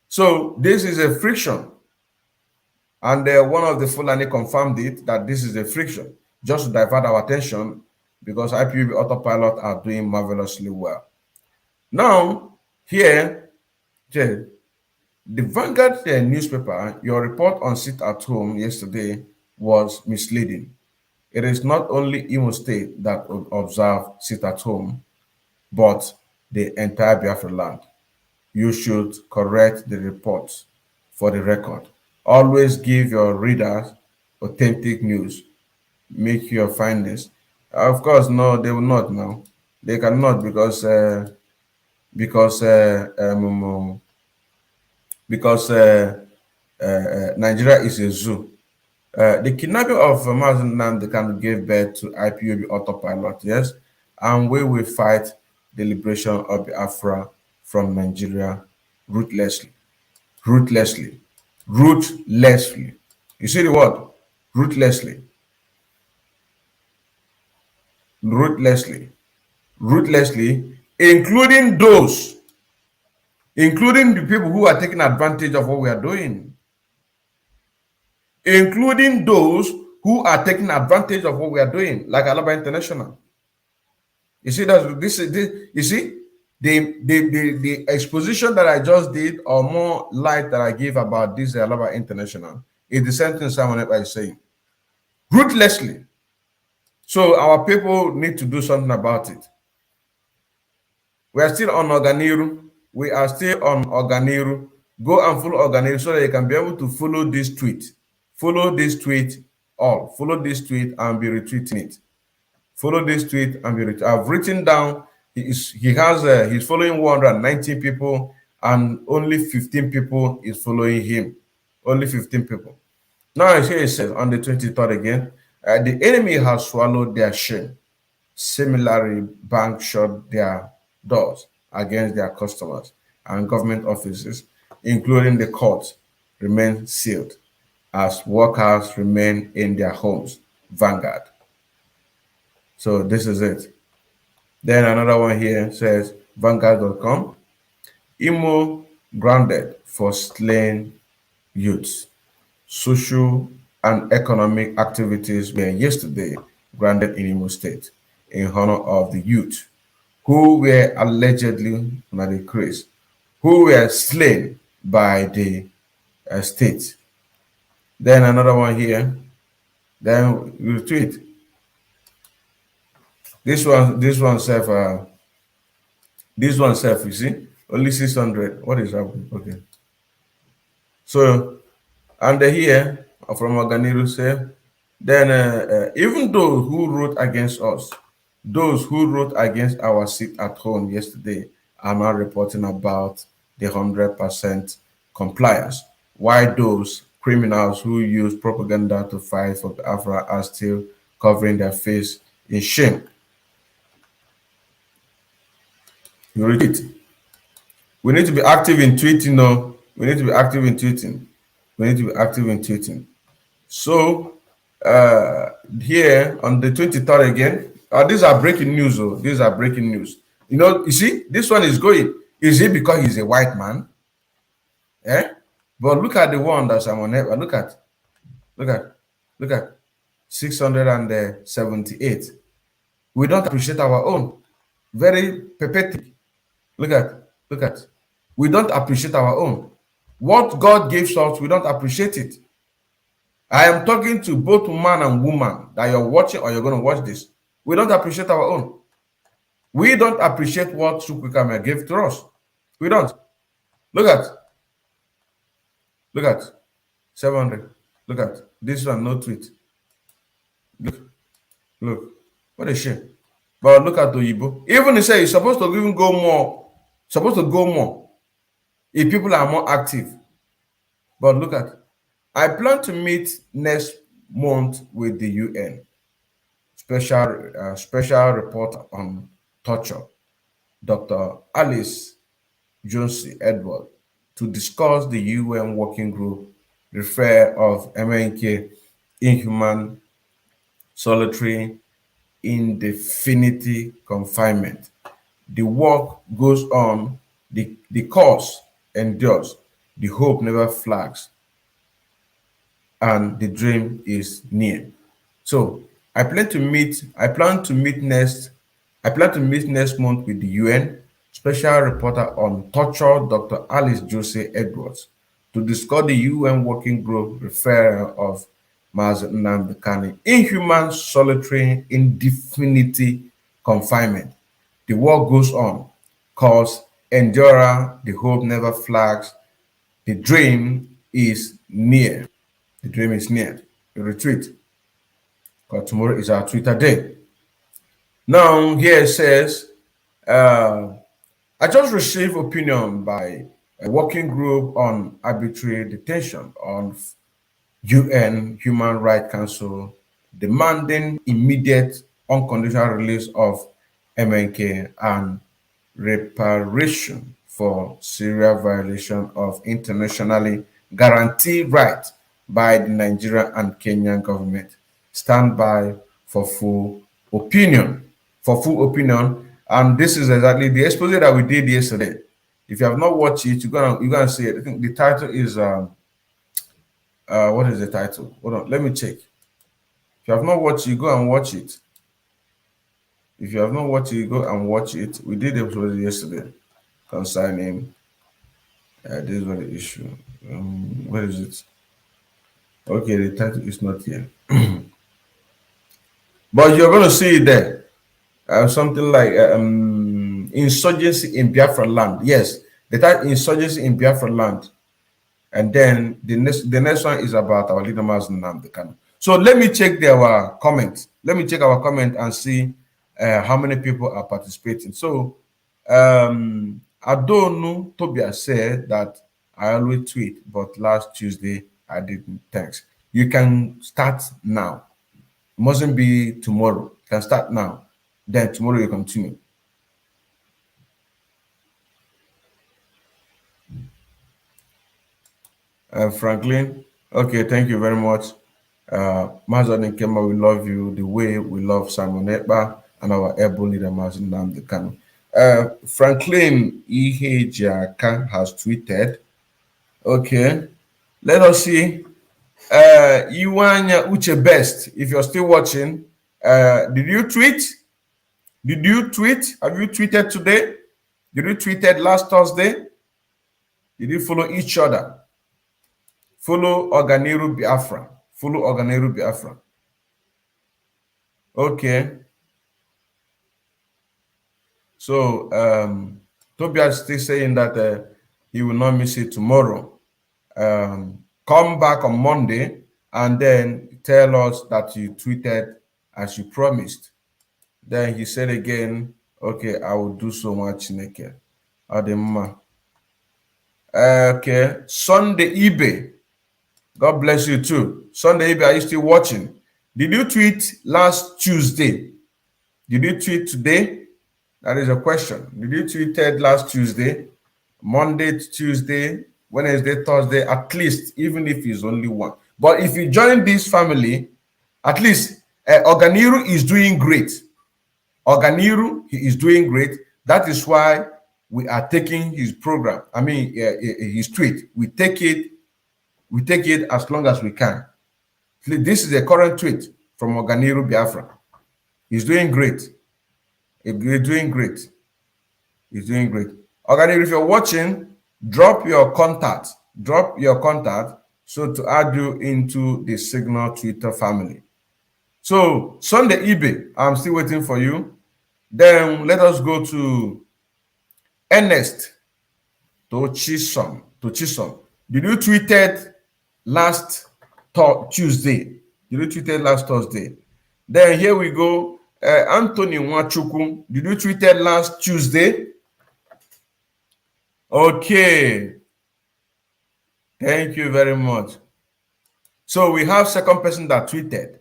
So this is a friction. And one of the Fulani confirmed it, that this is a friction, just to divert our attention, because IPOB Autopilot are doing marvelously well. Now, here, the Vanguard newspaper, your report on sit at home yesterday was misleading. It is not only Imo State that observe sit at home, but the entire Biafraland. You should correct the reports for the record. Always give your readers authentic news. Make your findings. Of course, no, they will not now. They cannot because Nigeria is a zoo. The kidnapping of Mazen Nnamdi Kanu gave birth to IPOB Autopilot, yes, and we will fight the liberation of Biafra from Nigeria ruthlessly. Ruthlessly. Ruthlessly. You see the word? Ruthlessly. Ruthlessly. Ruthlessly, including the people who are taking advantage of what we are doing. Including those who are taking advantage of what we are doing, like Alaba International. You see, you see, the exposition that I just did, or more light that I give about this Alaba International, is the same thing Simon Ekpa is saying. Ruthlessly. So our people need to do something about it. We are still on Organiru. We are still on Organiru. Go and follow Organiru so that you can be able to follow this tweet. Follow this tweet all. Follow this tweet and be retweeting it. Follow this tweet and be retweeting. I've written down he's following 119 people and only 15 people is following him. Only 15 people. Now here it says on the 23rd again, the enemy has swallowed their shame. Similarly, banks shut their doors against their customers, and government offices, including the courts, remain sealed as workers remain in their homes. Vanguard. So this is it. Then another one here says Vanguard.com. Imo grounded for slain youths. Social and economic activities were yesterday grounded in Imo State in honor of the youth who were allegedly who were slain by the state. Then another one here. Then you tweet. This one self. You see, only 600. What is happening? Okay. So, and here from Organiru say, then even those who wrote against us, those who wrote against our sit at home yesterday are now reporting about the 100% compliance. Why those criminals who use propaganda to fight for Biafra are still covering their face in shame. You read it. We need to be active in tweeting, no? We need to be active in tweeting. We need to be active in tweeting. So, here on the 23rd again, these are breaking news, though. These are breaking news. You know, you see, this one is going. Is it because he's a white man? Eh? But look at the one that's on it. Look at 678. We don't appreciate our own. Very pathetic. Look at. We don't appreciate our own. What God gives us, we don't appreciate it. I am talking to both man and woman that you're watching or you're going to watch this. We don't appreciate our own. We don't appreciate what Chukwukame gave to us. We don't. Look at 700. Look at this one, no tweet. Look, what a shame. But look at Oyibo. Even he said it's supposed to even go more. Supposed to go more if people are more active. But look at, I plan to meet next month with the UN special report on torture, Dr. Alice Josie Edward, to discuss the UN working group refer of MNK inhuman, solitary, indefinite confinement. The work goes on, the cause endures, the hope never flags, and the dream is near. So I plan to meet next month with the UN Special Reporter on Torture, Dr. Alice Jose Edwards, to discuss the UN Working Group referral of Mazi Nnamdi Kanu inhuman, solitary, indefinite confinement. The war goes on, cause endure, the hope never flags, the dream is near. The dream is near. The retreat. Because tomorrow is our Twitter day. Now, here it says, I just received opinion by a working group on arbitrary detention on UN Human Rights Council demanding immediate unconditional release of MNK and reparation for serious violation of internationally guaranteed rights by the Nigerian and Kenyan government. Stand by for full opinion. And this is exactly the expose that we did yesterday. If you have not watched it, you're gonna see it. I think the title is what is the title? Hold on, let me check. If you have not watched it, go and watch it. If you have not watched it, go and watch it. We did it yesterday concerning this is what the issue. Where is it? Okay, the title is not here. But you're going to see it there. Something like insurgency in Biafraland. Yes, the title insurgency in Biafraland. And then the next one is about our leader Mazi Nnamdi Kanu. So let me check our comment. Let me check our comment and see how many people are participating. So Adonu Tobia said that I always tweet, but last Tuesday I didn't. Thanks. You can start now. It mustn't be tomorrow. You can start now. Then tomorrow you continue. Franklin, okay, thank you very much. Mazan Kema, we love you the way we love Simon Ekpa and our airborne leader Mazi Nnamdi Kanu. Franklin Ihejaka has tweeted. Okay, let us see. Iwanya Uche Best, if you're still watching, did you tweet? Did you tweet? Have you tweeted today? Did you tweeted last Thursday? Did you follow each other? Follow Oganiru Biafran. Follow Oganiru Biafran. Okay. So Tobias is still saying that he will not miss it tomorrow. Come back on Monday and then tell us that you tweeted as you promised. Then he said again, okay, I will do so much naked. Adema. Okay, Sunday eBay. God bless you too. Sunday eBay, are you still watching? Did you tweet last Tuesday? Did you tweet today? That is a question. Did you tweeted last Tuesday? Monday, Tuesday, Wednesday, Thursday, at least, even if it's only one. But if you join this family, at least Oganiru is doing great. Oganiru, he is doing great. That is why we are taking his program. I mean, his tweet. We take it as long as we can. This is a current tweet from Oganiru Biafra. He's doing great. He's doing great. He's doing great. Oganiru, if you're watching, drop your contact So to add you into the Signal Twitter family. So Sunday eBay, I'm still waiting for you. Then let us go to Ernest to Chisom. Did you tweeted last Tuesday? Did you tweeted last Thursday? Then here we go. Anthony Nwachukwu. Did you tweeted last Tuesday? Okay. Thank you very much. So we have second person that tweeted.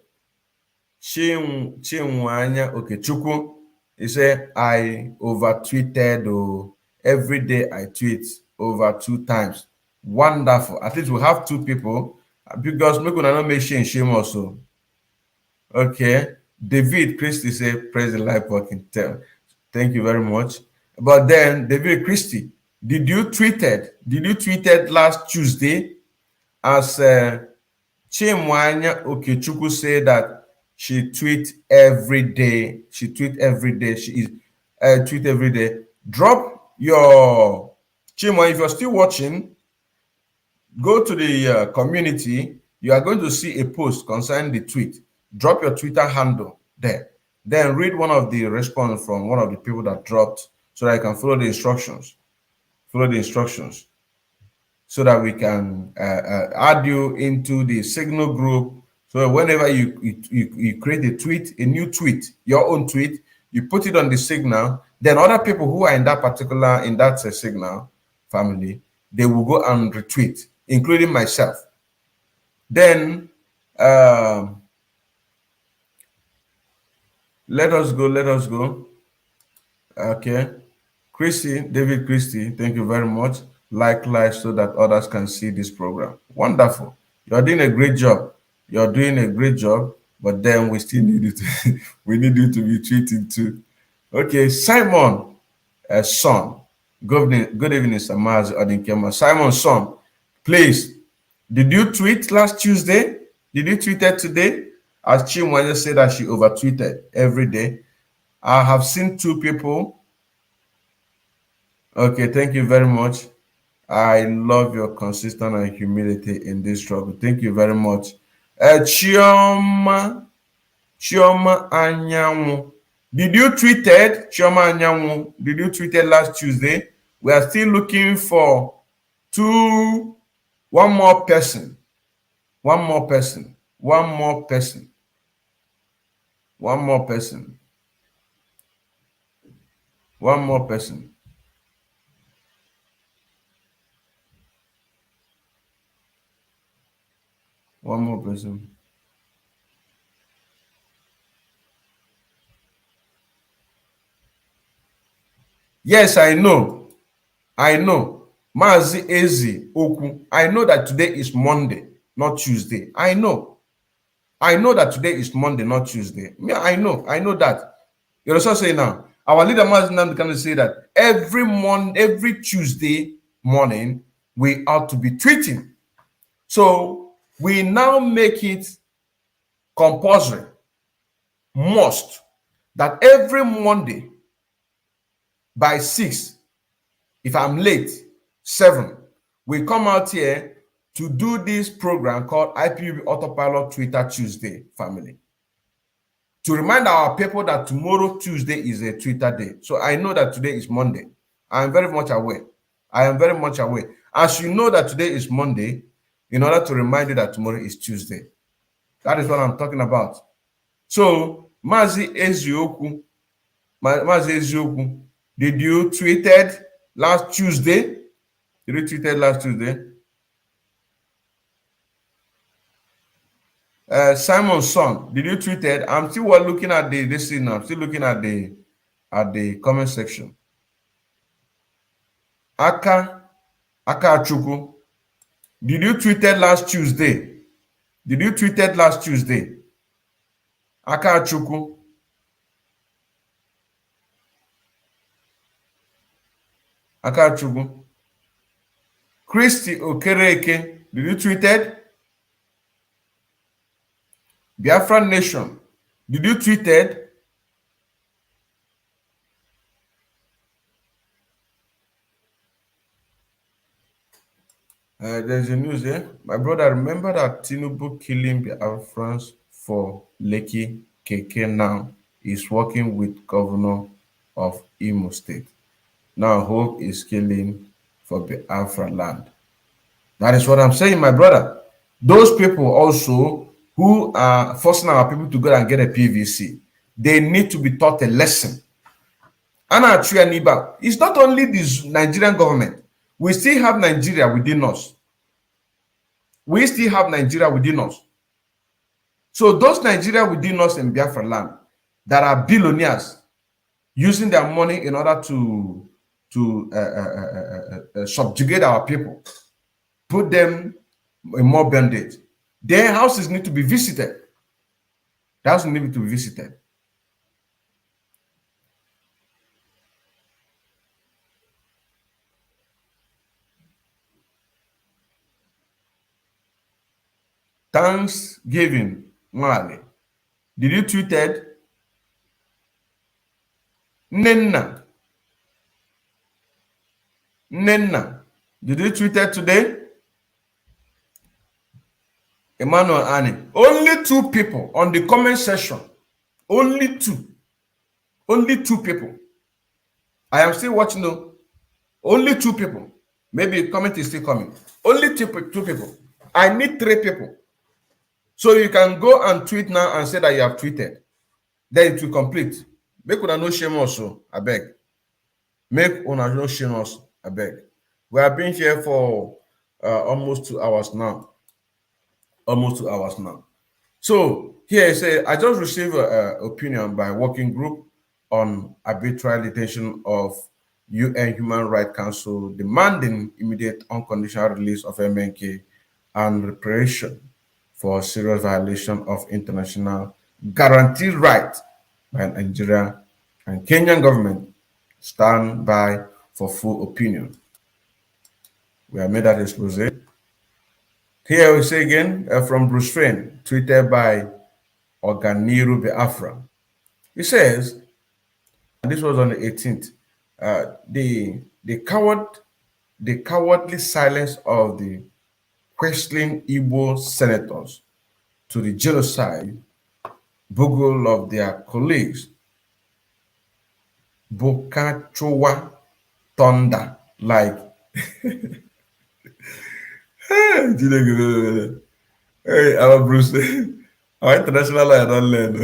Chinwanya Okechukwu. He said, I over tweeted. Oh, every day I tweet over 2 times. Wonderful. At least we have 2 people because we could not make shame also. Okay. David Christie said, praise the life working. Thank you very much. But then David Christie, did you tweeted last Tuesday as Chimwanya Okechukwu said that she tweet every day. She tweet every day. She is tweet every day. Drop your Chimwa. If you're still watching, go to the community. You are going to see a post concerning the tweet. Drop your Twitter handle there. Then read one of the response from one of the people that dropped, so that I can follow the instructions. Follow the instructions, so that we can add you into the Signal group. So whenever you create a tweet, a new tweet, your own tweet, you put it on the Signal. Then other people who are in that Signal family, they will go and retweet, including myself. Then let us go. Okay. David Christie, thank you very much. Like so that others can see this program. Wonderful. You're doing a great job. But then we still need you to we need you to be tweeting too. Okay, Simon son. Good evening, Samaz Adinkema. Simon son, please. Did you tweet last Tuesday? Did you tweet it today? As Chimwanya said that she over tweeted every day. I have seen 2 people. Okay, thank you very much. I love your consistency and humility in this struggle. Thank you very much. Chioma Anyanwu. Did you tweeted, Chioma Anyanwu? Did you tweeted last Tuesday? We are still looking for one more person. One more person. Yes, I know. Mazi Ezi Oku. I know that today is Monday, not Tuesday. I know that today is Monday, not Tuesday. Yeah, I know that. You also say now, our leader Mazi Nnamdi Kanu say that every Tuesday morning, we ought to be tweeting. So we now make it compulsory, must, that every Monday by 6, if I'm late, 7, we come out here to do this program called IPOB Autopilot Twitter Tuesday family. To remind our people that tomorrow, Tuesday, is a Twitter day. So I know that today is Monday. I am very much aware. As you know that today is Monday, in order to remind you that tomorrow is Tuesday. That is what I'm talking about. So, Mazi Ezioku, did you tweeted last Tuesday? Simon Son, did you tweeted? I'm still looking at this thing now. I'm still looking at the comment section. Aka Chuku, did you tweeted last Tuesday? Aka Chuku. Christy Okereke, did you tweeted? Biafran Nation, did you tweeted? There's a news here. My brother, remember that Tinubu killing Biafrans for Lekki KK now is working with governor of Imo State. Now hope is killing for Biafraland. That is what I'm saying, my brother. Those people also who are forcing our people to go and get a PVC, they need to be taught a lesson. It's not only the Nigerian government. We still have Nigeria within us. We still have Nigeria within us. So those Nigeria within us in Biafra land that are billionaires using their money in order to subjugate our people, put them in more bondage. Their houses need to be visited. The houses need to be visited. Thanksgiving, Mwale. Did you tweet it? Nenna. Nenna. Did you tweet it today? Emmanuel Annie. Only 2 people on the comment section. Only 2. Only 2 people. I am still watching though. Only 2 people. Maybe comment is still coming. Only 2 people. I need 3 people. So you can go and tweet now and say that you have tweeted. Then it will complete. Make una no shame also, I beg. Make una no shame us, I beg. We have been here for almost 2 hours now. Almost 2 hours now. So here I say, I just received an opinion by working group on arbitrary detention of UN Human Rights Council demanding immediate unconditional release of MNK and reparation for serious violation of international guaranteed rights by Nigeria and Kenyan government. Stand by for full opinion. We have made that expose. Here we say again from Bruce Friend, tweeted by Oganiru Biafra. He says, and this was on the 18th, the cowardly silence of the questioning Igbo senators to the genocide bugle of their colleagues, Bokachowa thunder like hey, our Bruce, our international lawyer don't learn.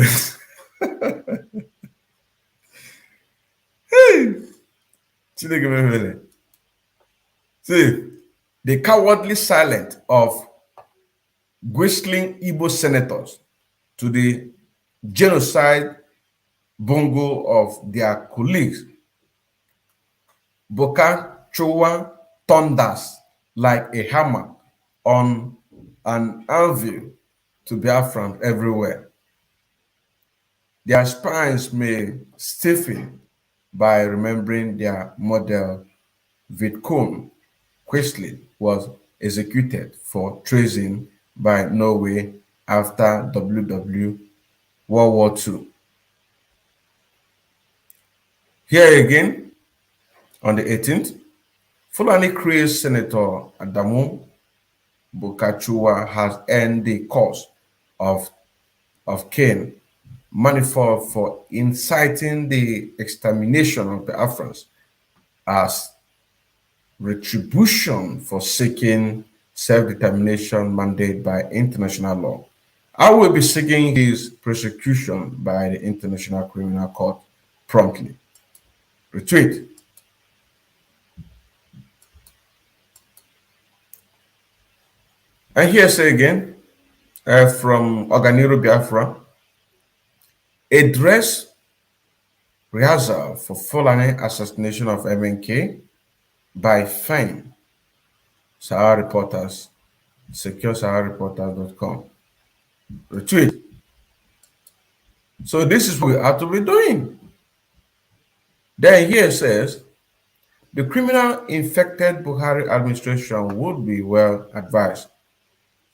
Hey, see, the cowardly silence of whistling Igbo senators to the genocide bungle of their colleagues, Bokachowa thunders like a hammer on an anvil to Biafran everywhere. Their spines may stiffen by remembering their model Vidkun Quisling was executed for treason by Norway after World War II. Here again, on the 18th, Fulani Cree Senator Adamu Bokachuwa has earned the cause of Cain manifold for inciting the extermination of the Biafrans as retribution for seeking self-determination mandate by international law. I will be seeking his prosecution by the International Criminal Court promptly. Retweet. And here say again, from Oganiru Biafra, a dress rehearsal for Fulani assassination of MNK by Fame. Sahara Reporters, SecureSaharaReporters.com. Retweet. So this is what we have to be doing. Then here says, the criminal infected Buhari administration would be well advised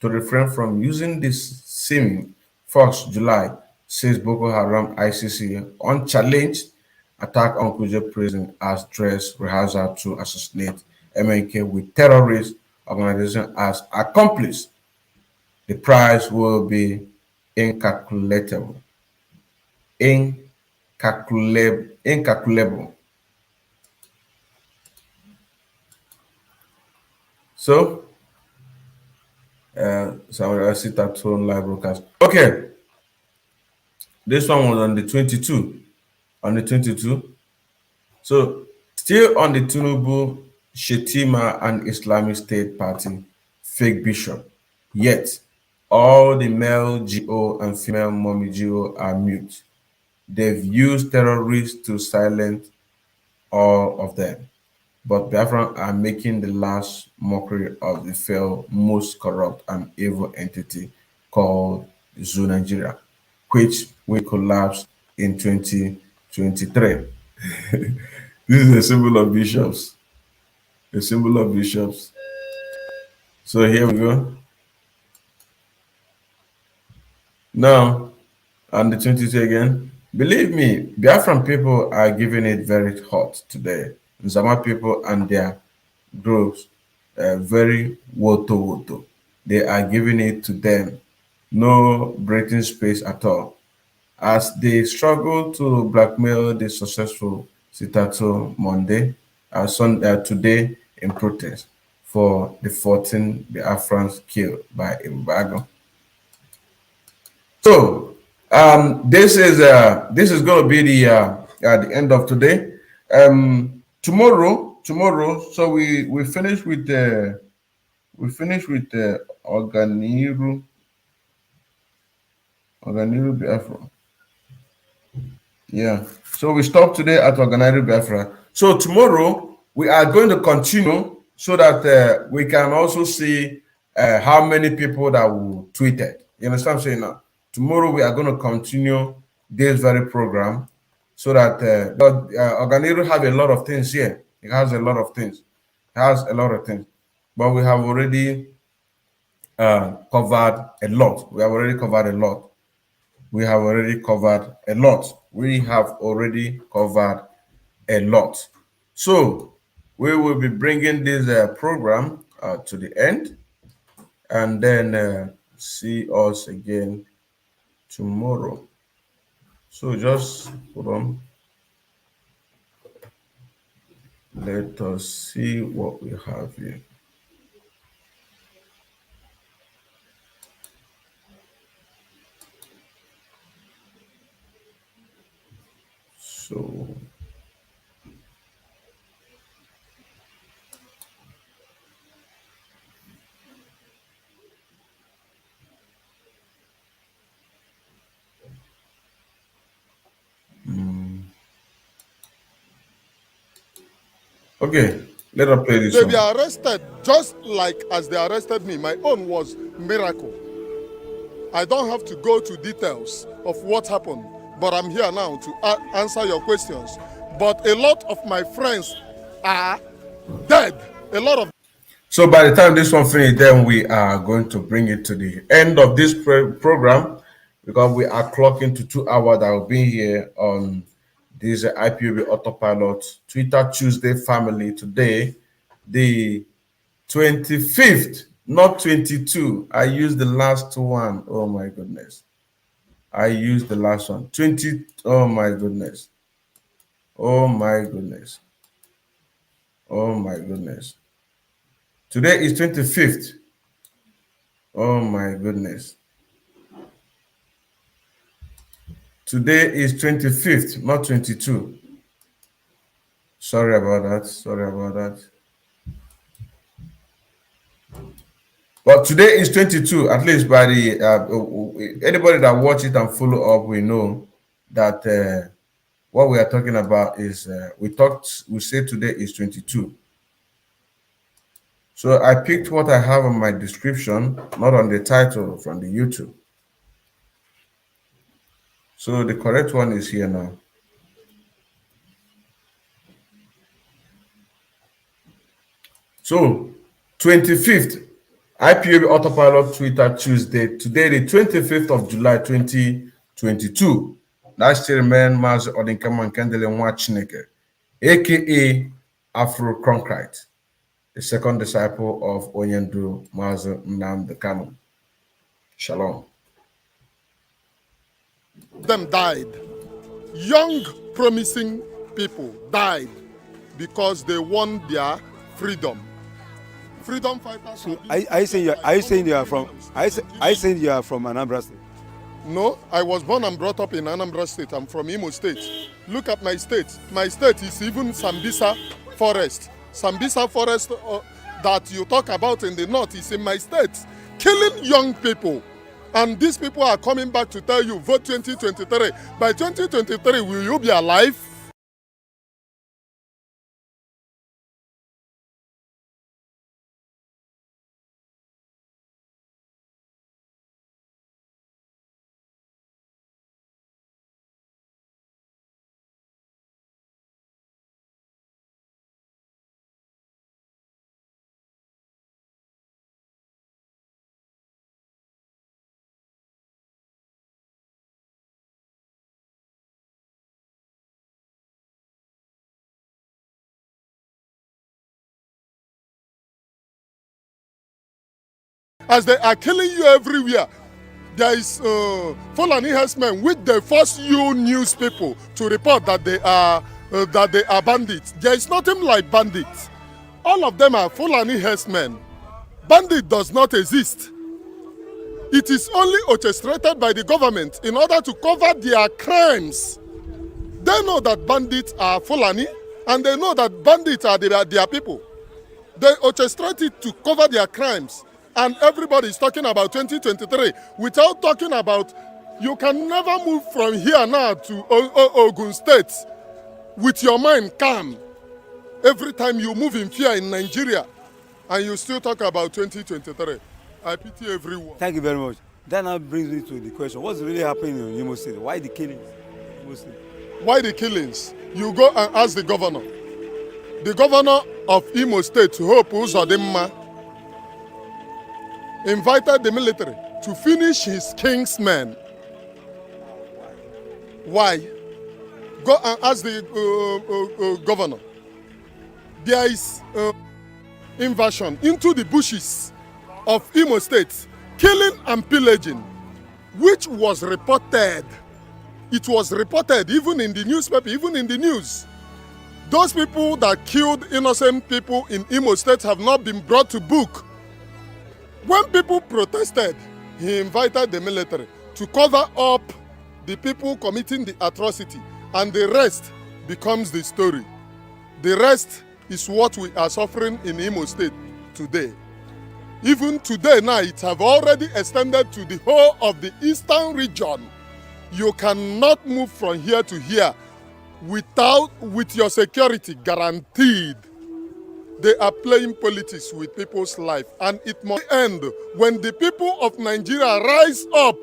to refrain from using this seeming 1st July, says Boko Haram ICC, unchallenged attack on Kuje prison as dress rehearsal to assassinate MNK with terrorists organization has accomplished, the prize will be incalculable. Incalculable. So, I see that on live broadcast. Okay, this one was on the 22. On the 22. So, still on the Tinubu, Shetima, and Islamic State Party fake bishop. Yet, all the male GO and female mommy GO are mute. They've used terrorists to silence all of them. But Biafran are making the last mockery of the fell, most corrupt and evil entity called Zoo Nigeria, which will collapse in 2023. This is a symbol of bishops. A symbol of bishops. So here we go. Now, on the 22 again. Believe me, Biafran people are giving it very hot today. Zama people and their groups very woto. They are giving it to them. No breathing space at all. As they struggle to blackmail the successful Sitato Monday, today in protest for the 14 Biafrans killed by embargo. So this is going to be the end of today. Tomorrow. So we finish with the Organiru Biafra. Yeah. So we stop today at Organiru Biafra. So tomorrow we are going to continue so that we can also see how many people that will tweet it. You understand what I'm saying now? Tomorrow we are going to continue this very program so that Organiru have a lot of things here. It has a lot of things. But we have already covered a lot. We have already covered a lot. So we will be bringing this program to the end, and then see us again tomorrow. So just hold on. Let us see what we have here. So okay, let us play this. They be arrested just like as they arrested me. My own was miracle. I don't have to go to details of what happened, but I'm here now to answer your questions. But a lot of my friends are dead. A lot of. So by the time this one finishes, then we are going to bring it to the end of this program, because we are clocking to 2 hours that will be here on this IPOB Autopilot Twitter Tuesday family today, the 25th, not 22. I used the last one. Oh my goodness. I used the last one. 20. Oh my goodness. Oh my goodness. Oh my goodness. Today is 25th. Oh my goodness. Today is 25th, not 22. Sorry about that. But today is 22, at least by the anybody that watch it and follow up, we know that what we are talking about is we say today is 22. So I picked what I have on my description, not on the title from the YouTube. So the correct one is here now. So 25th, IPOB Autopilot Twitter Tuesday, today the 25th of July 2022. Last year, man, Maz Odinkaman Kendele Nwachineke, aka Afro Concrete. the second disciple of Onyendu Mazu Nnamdi Kanu. Shalom. Them died. Young, promising people died because they won their freedom. Freedom fighters. So are you saying you are from Anambra State? No, I was born and brought up in Anambra State. I'm from Imo State. Look at my state. My state is even Sambisa Forest. Sambisa Forest that you talk about in the north is in my state. Killing young people. And these people are coming back to tell you, vote 2023. By 2023, will you be alive? As they are killing you everywhere, there is Fulani herdsmen which they force you news people to report that they are bandits. There is nothing like bandits. All of them are Fulani herdsmen. Bandit does not exist. It is only orchestrated by the government in order to cover their crimes. They know that bandits are Fulani, and they know that bandits are their people. They orchestrate it to cover their crimes. And everybody is talking about 2023 without talking about you can never move from here now to Ogun State with your mind calm. Every time you move in fear in Nigeria and you still talk about 2023. I pity everyone. Thank you very much. That now brings me to the question: what's really happening in Imo State? Why the killings? Why the killings? You go and ask the governor. The governor of Imo State, Hope Uzodimma, invited the military to finish his king's men. Why? Go and ask the governor. There is invasion into the bushes of Imo State, killing and pillaging, which was reported. It was reported even in the newspaper, even in the news. Those people that killed innocent people in Imo State have not been brought to book. When people protested, he invited the military to cover up the people committing the atrocity, and the rest becomes the story. The rest is what we are suffering in Imo State today. Even today now, it have already extended to the whole of the eastern region. You cannot move from here to here with your security guaranteed. They are playing politics with people's life, and it must end when the people of Nigeria rise up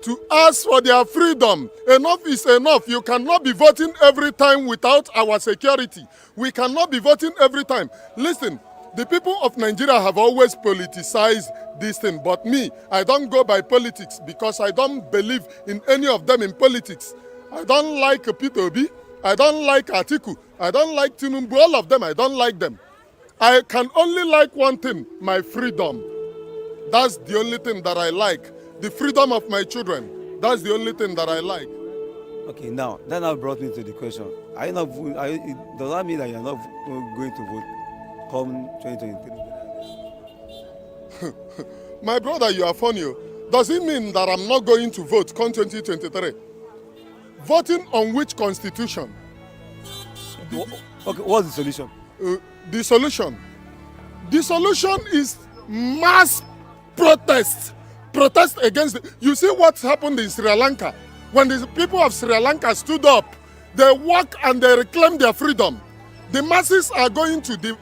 to ask for their freedom. Enough is enough. You cannot be voting every time without our security. We cannot be voting every time. Listen, the people of Nigeria have always politicized this thing, but me, I don't go by politics because I don't believe in any of them in politics. I don't like IPOB, I don't like Atiku, I don't like Tinubu, all of them, I don't like them. I can only like one thing, my freedom. That's the only thing that I like. The freedom of my children. That's the only thing that I like. Okay, now that now brought me to the question: are you not? Does that mean that you're not going to vote come 2023? My brother, you are funny. Does it mean that I'm not going to vote come 2023? Voting on which constitution? Okay, what's the solution? The solution is mass protest against you see what happened in Sri Lanka when the people of Sri Lanka stood up. They walk and they reclaim their freedom. The masses are going to the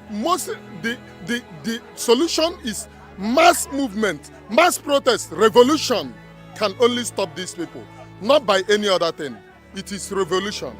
solution is mass movement, mass protest. Revolution can only stop these people, not by any other thing. It is revolution.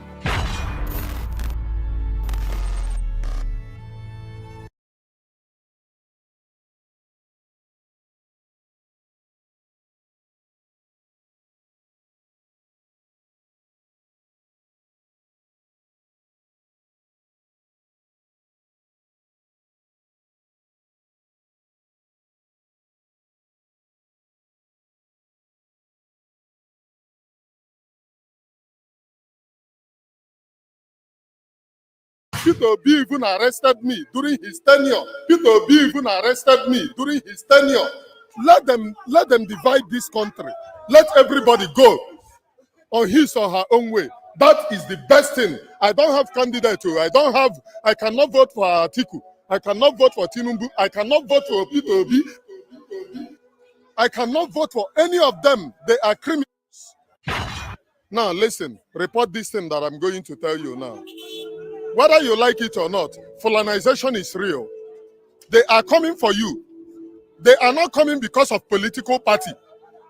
Peter Obi even arrested me during his tenure. Peter Obi even arrested me during his tenure. Let them divide this country. Let everybody go on his or her own way. That is the best thing. I don't have candidate. I cannot vote for Atiku. I cannot vote for Tinubu. I cannot vote for Peter Obi. I cannot vote for any of them. They are criminals. Now listen, report this thing that I'm going to tell you now. Whether you like it or not, Fulanization is real. They are coming for you. They are not coming because of political party.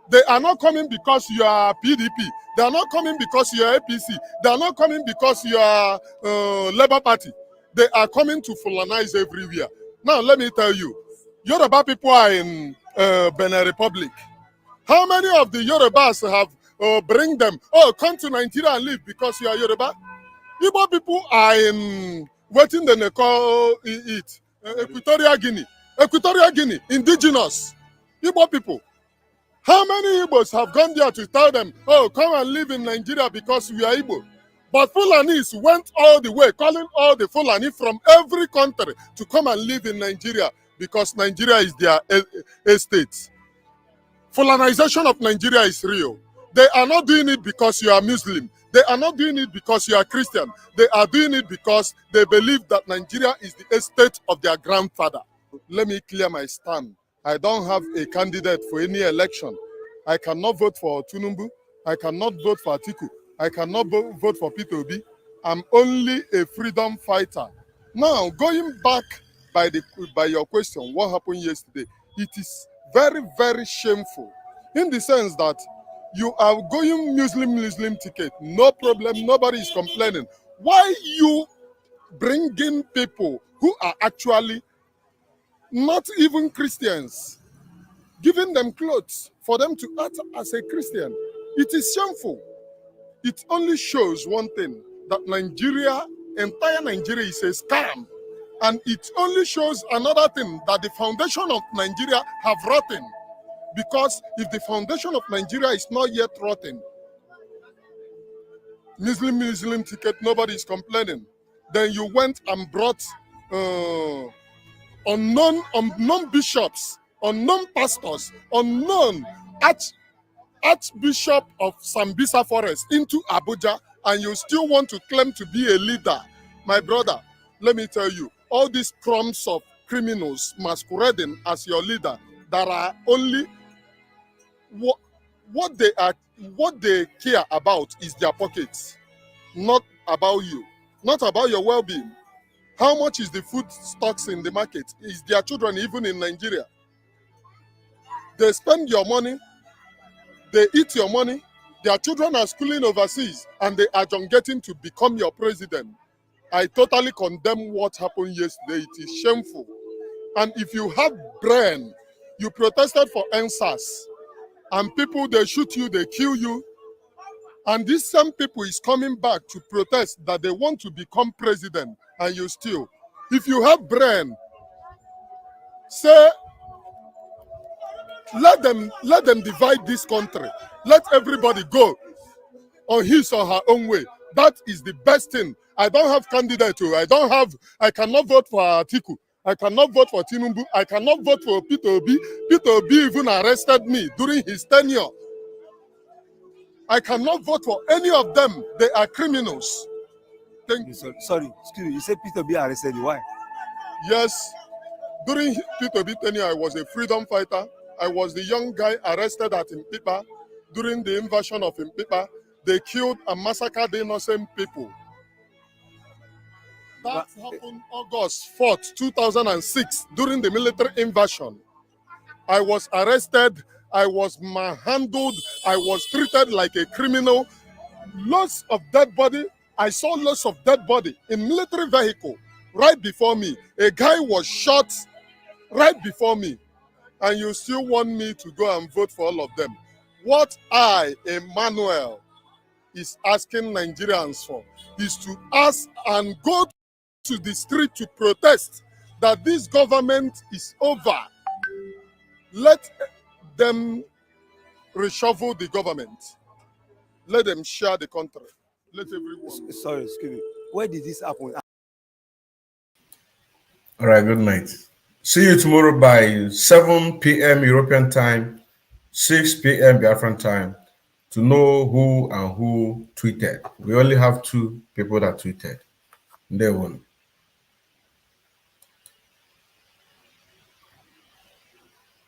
They are not coming because you are PDP. They are not coming because you are APC. They are not coming because you are Labour Party. They are coming to Fulanize everywhere. Now let me tell you, Yoruba people are in Benin Republic. How many of the Yorubas have bring them? Oh, come to Nigeria and live because you are Yoruba. Igbo people are in waiting they call it Equatorial Guinea. Equatorial Guinea, indigenous Igbo people. How many Igbos have gone there to tell them, oh, come and live in Nigeria because we are Igbo? But Fulanis went all the way, calling all the Fulani from every country to come and live in Nigeria because Nigeria is their estate. Fulanization of Nigeria is real. They are not doing it because you are Muslim. They are not doing it because you are Christian. They are doing it because they believe that Nigeria is the estate of their grandfather. Let me clear my stand. I don't have a candidate for any election. I cannot vote for Tinubu. I cannot vote for Atiku. I cannot vote for Peter Obi. I'm only a freedom fighter. Now, going back by your question, what happened yesterday? It is very, very shameful in the sense that you are going Muslim ticket, no problem, nobody is complaining. Why you bringing people who are actually not even Christians, giving them clothes for them to act as a Christian? It is shameful. It only shows one thing, that Nigeria, entire Nigeria is a scam. And it only shows another thing, that the foundation of Nigeria have rotten. Because if the foundation of Nigeria is not yet rotten, Muslim ticket, nobody is complaining. Then you went and brought unknown bishops, unknown pastors, unknown Archbishop of Sambisa Forest into Abuja, and you still want to claim to be a leader. My brother, let me tell you, all these crumbs of criminals masquerading as your leader that are only what they care about is their pockets, not about you, not about your well-being. How much is the food stocks in the market? Is their children even in Nigeria? They spend your money, they eat your money, their children are schooling overseas, and they are getting to become your president. I totally condemn what happened yesterday. It is shameful. And if you have brain, you protested for NSAS, and people, they shoot you, they kill you, and this same people is coming back to protest that they want to become president, and you still. If you have brain, say, let them divide this country. Let everybody go on his or her own way. That is the best thing. I don't have candidate. I cannot vote for Atiku. I cannot vote for Tinubu. I cannot vote for Peter Obi. Peter Obi even arrested me during his tenure. I cannot vote for any of them. They are criminals. Sorry, excuse me. You said Peter Obi arrested you. Why? Yes. During Peter Obi tenure, I was a freedom fighter. I was the young guy arrested at Impipa. During the invasion of Impipa, they killed and massacred innocent people. That happened August 4th, 2006, during the military invasion. I was arrested, I was manhandled, I was treated like a criminal. Lots of dead body. I saw lots of dead body in military vehicle right before me. A guy was shot right before me. And you still want me to go and vote for all of them. What I, Emmanuel, is asking Nigerians for is to ask and go to the street to protest that this government is over. Let them reshuffle the government. Let them share the country. Let everyone. Sorry, excuse me. Where did this happen? All right, good night. See you tomorrow by 7 p.m. European time, 6 p.m. Biafran time, to know who and who tweeted. We only have 2 people that tweeted. They won.